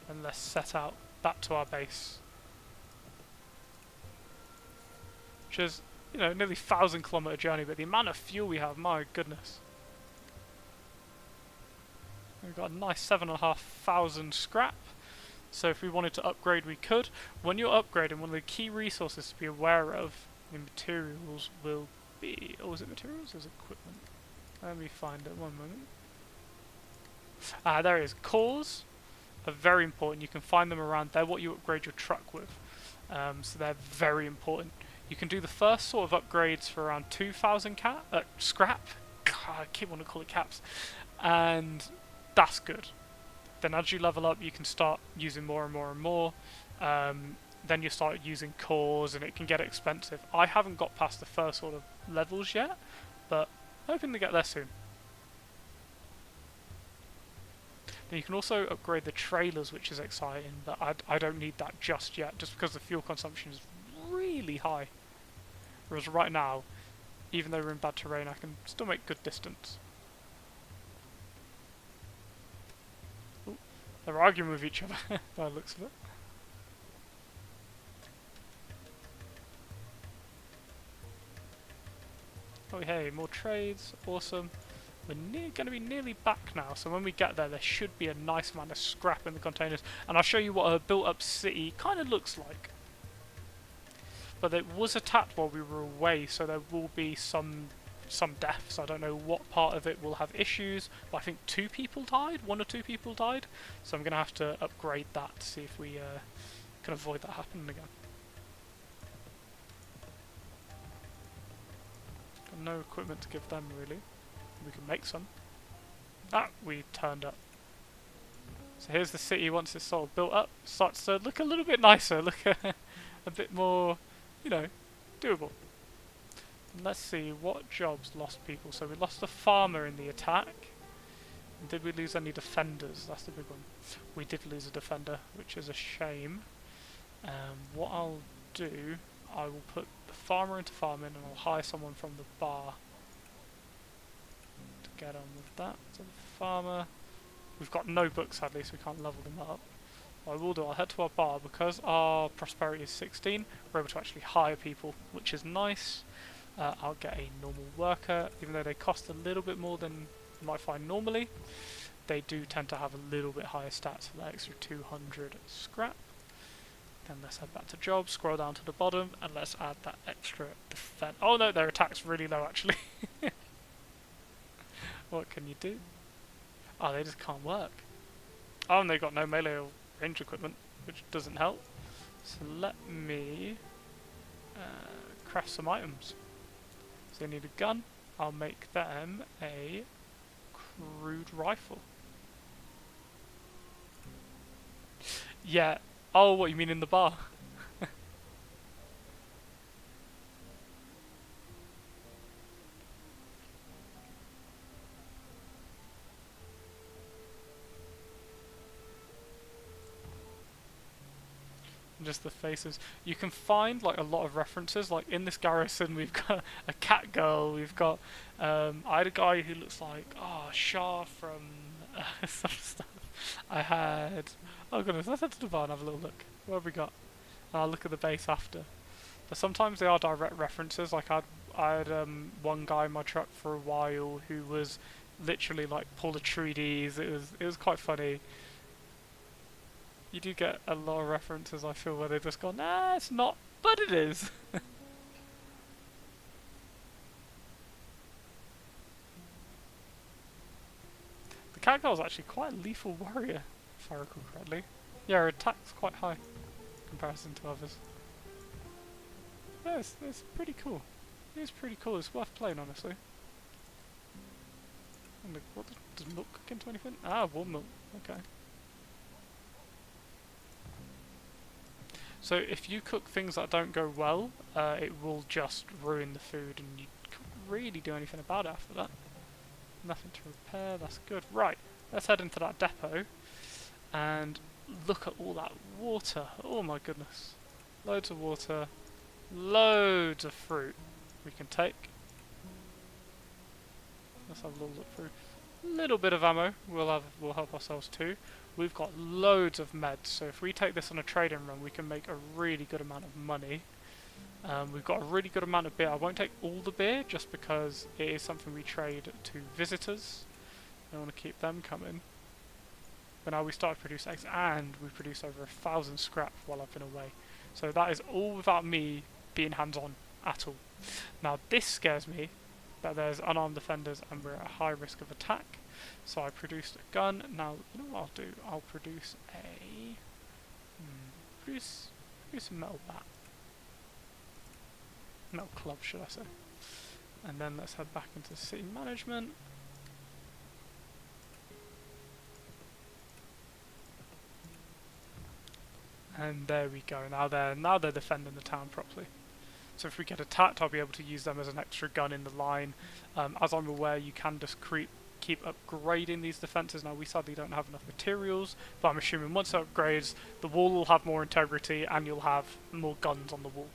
And let's set out back to our base. Which is, nearly 1,000-kilometer journey, but the amount of fuel we have, my goodness. We've got a nice 7,500 scrap. So if we wanted to upgrade, we could. When you're upgrading, one of the key resources to be aware of in materials will be... Oh, is it materials or is it equipment? Let me find it, one moment. There it is. Cores are very important. You can find them around. They're what you upgrade your truck with. So they're very important. You can do the first sort of upgrades for around 2,000 scrap. God, I keep wanting to call it caps. And that's good. Then as you level up, you can start using more and more and more. Then you start using cores, and it can get expensive. I haven't got past the first sort of levels yet, but hoping to get there soon. Then you can also upgrade the trailers, which is exciting, but I don't need that just yet, just because the fuel consumption is really high. Whereas right now, even though we're in bad terrain, I can still make good distance. Ooh, they're arguing with each other, by the looks of it. Oh hey, more trades, awesome. We're going to be nearly back now, so when we get there, there should be a nice amount of scrap in the containers. And I'll show you what a built-up city kind of looks like. But it was attacked while we were away, so there will be some deaths. I don't know what part of it will have issues, but I think 2 people died, 1 or 2 people died. So I'm going to have to upgrade that to see if we can avoid that happening again. Got no equipment to give them really. We can make some. Ah, we turned up. So here's the city once it's sort of built up. Starts to look a little bit nicer, look a bit more, you know, doable. And let's see, what jobs lost people? So we lost the farmer in the attack. And did we lose any defenders? That's the big one. We did lose a defender, which is a shame. What I'll do, I will put the farmer into farming and I'll hire someone from the bar get on with that. So the farmer, we've got no books sadly, so we can't level them up. What I will do, I'll head to our bar. Because our prosperity is 16, we're able to actually hire people, which is nice. I'll get a normal worker, even though they cost a little bit more than you might find normally. They do tend to have a little bit higher stats for that extra 200 scrap. Then let's head back to jobs, scroll down to the bottom, and let's add that extra defense. Oh no, their attack's really low actually. What can you do? Oh, they just can't work. Oh, and they've got no melee or range equipment, which doesn't help. So let me craft some items. So they need a gun. I'll make them a crude rifle. Yeah. Oh, what you mean in the bar? Just the faces. You can find like a lot of references. Like in this garrison, we've got a cat girl. We've got I had a guy who looks like Shah from some stuff. I had goodness, let's head to the bar and have a little look. What have we got? And I'll look at the base after. But sometimes they are direct references. Like I had one guy in my truck for a while who was literally like Paul Atreides. It was quite funny. You do get a lot of references, I feel, where they've just gone, nah, it's not, but it is. The cat girl's actually quite a lethal warrior, if I recall correctly. Yeah, her attack's quite high in comparison to others. Yeah, it's pretty cool. It is pretty cool, it's worth playing, honestly. And what does milk cook into anything? Ah, warm milk, okay. So if you cook things that don't go well, it will just ruin the food and you can't really do anything about it after that. Nothing to repair, that's good. Right, let's head into that depot and look at all that water. Oh my goodness. Loads of water, loads of fruit we can take. Let's have a little look through. A little bit of ammo we'll help ourselves too. We've got loads of meds, so if we take this on a trading run, we can make a really good amount of money. We've got a really good amount of beer. I won't take all the beer, just because it is something we trade to visitors. I want to keep them coming. But now we started to produce eggs, and we produced over 1,000 scrap while I've been away. So that is all without me being hands-on at all. Now this scares me, that there's unarmed defenders and we're at high risk of attack. So I produced a gun. Now, you know what I'll do? I'll produce a... produce a metal bat. Metal club, should I say. And then let's head back into city management. And there we go. Now they're defending the town properly. So if we get attacked, I'll be able to use them as an extra gun in the line. As I'm aware, you can just keep upgrading these defences. Now we sadly don't have enough materials, but I'm assuming once it upgrades, the wall will have more integrity and you'll have more guns on the wall.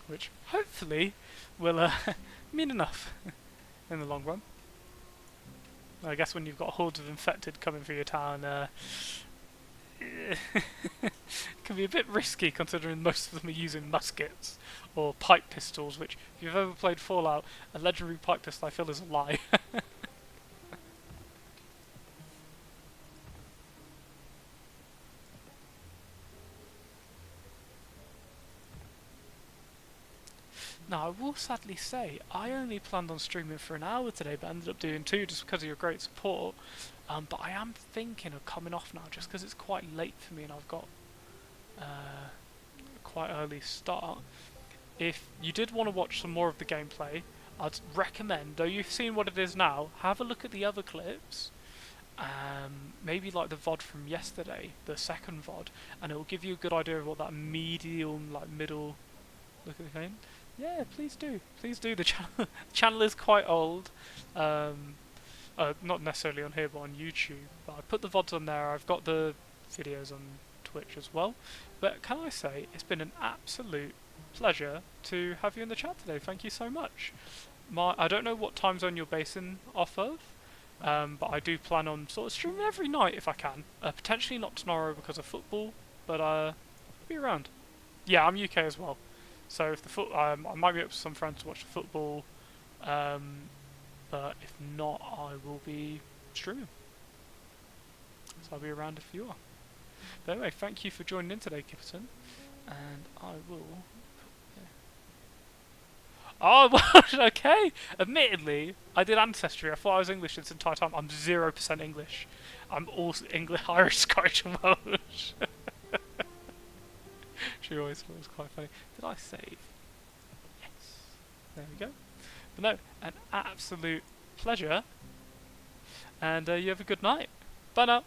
Which hopefully will mean enough in the long run. I guess when you've got hordes of infected coming through your town, can be a bit risky considering most of them are using muskets or pipe pistols, which, if you've ever played Fallout, a legendary pipe pistol I feel is a lie. Now, I will sadly say, I only planned on streaming for an hour today, but ended up doing 2 just because of your great support. But I am thinking of coming off now, just because it's quite late for me and I've got quite early start. If you did want to watch some more of the gameplay, I'd recommend, though you've seen what it is now, have a look at the other clips. Maybe like the VOD from yesterday, the second VOD, and it will give you a good idea of what that medium, like middle look at the game. Yeah, please do. Please do. The channel is quite old. Not necessarily on here, but on YouTube. But I put the VODs on there. I've got the videos on Twitch as well. But can I say, it's been an absolute pleasure to have you in the chat today. Thank you so much. I don't know what time zone you're basing off of, but I do plan on sort of streaming every night if I can. Potentially not tomorrow because of football, but I'll be around. Yeah, I'm UK as well. So if I might be up with some friends to watch the football, but if not, I will be streaming. So I'll be around if you are. But anyway, thank you for joining in today, Kipperton, and I will. Oh, well, okay. Admittedly, I did Ancestry. I thought I was English this entire time. I'm 0% English. I'm also English, Irish, Scottish, and Welsh. She always thought it was quite funny. Did I save? Yes. There we go. But no, an absolute pleasure. And you have a good night. Bye now.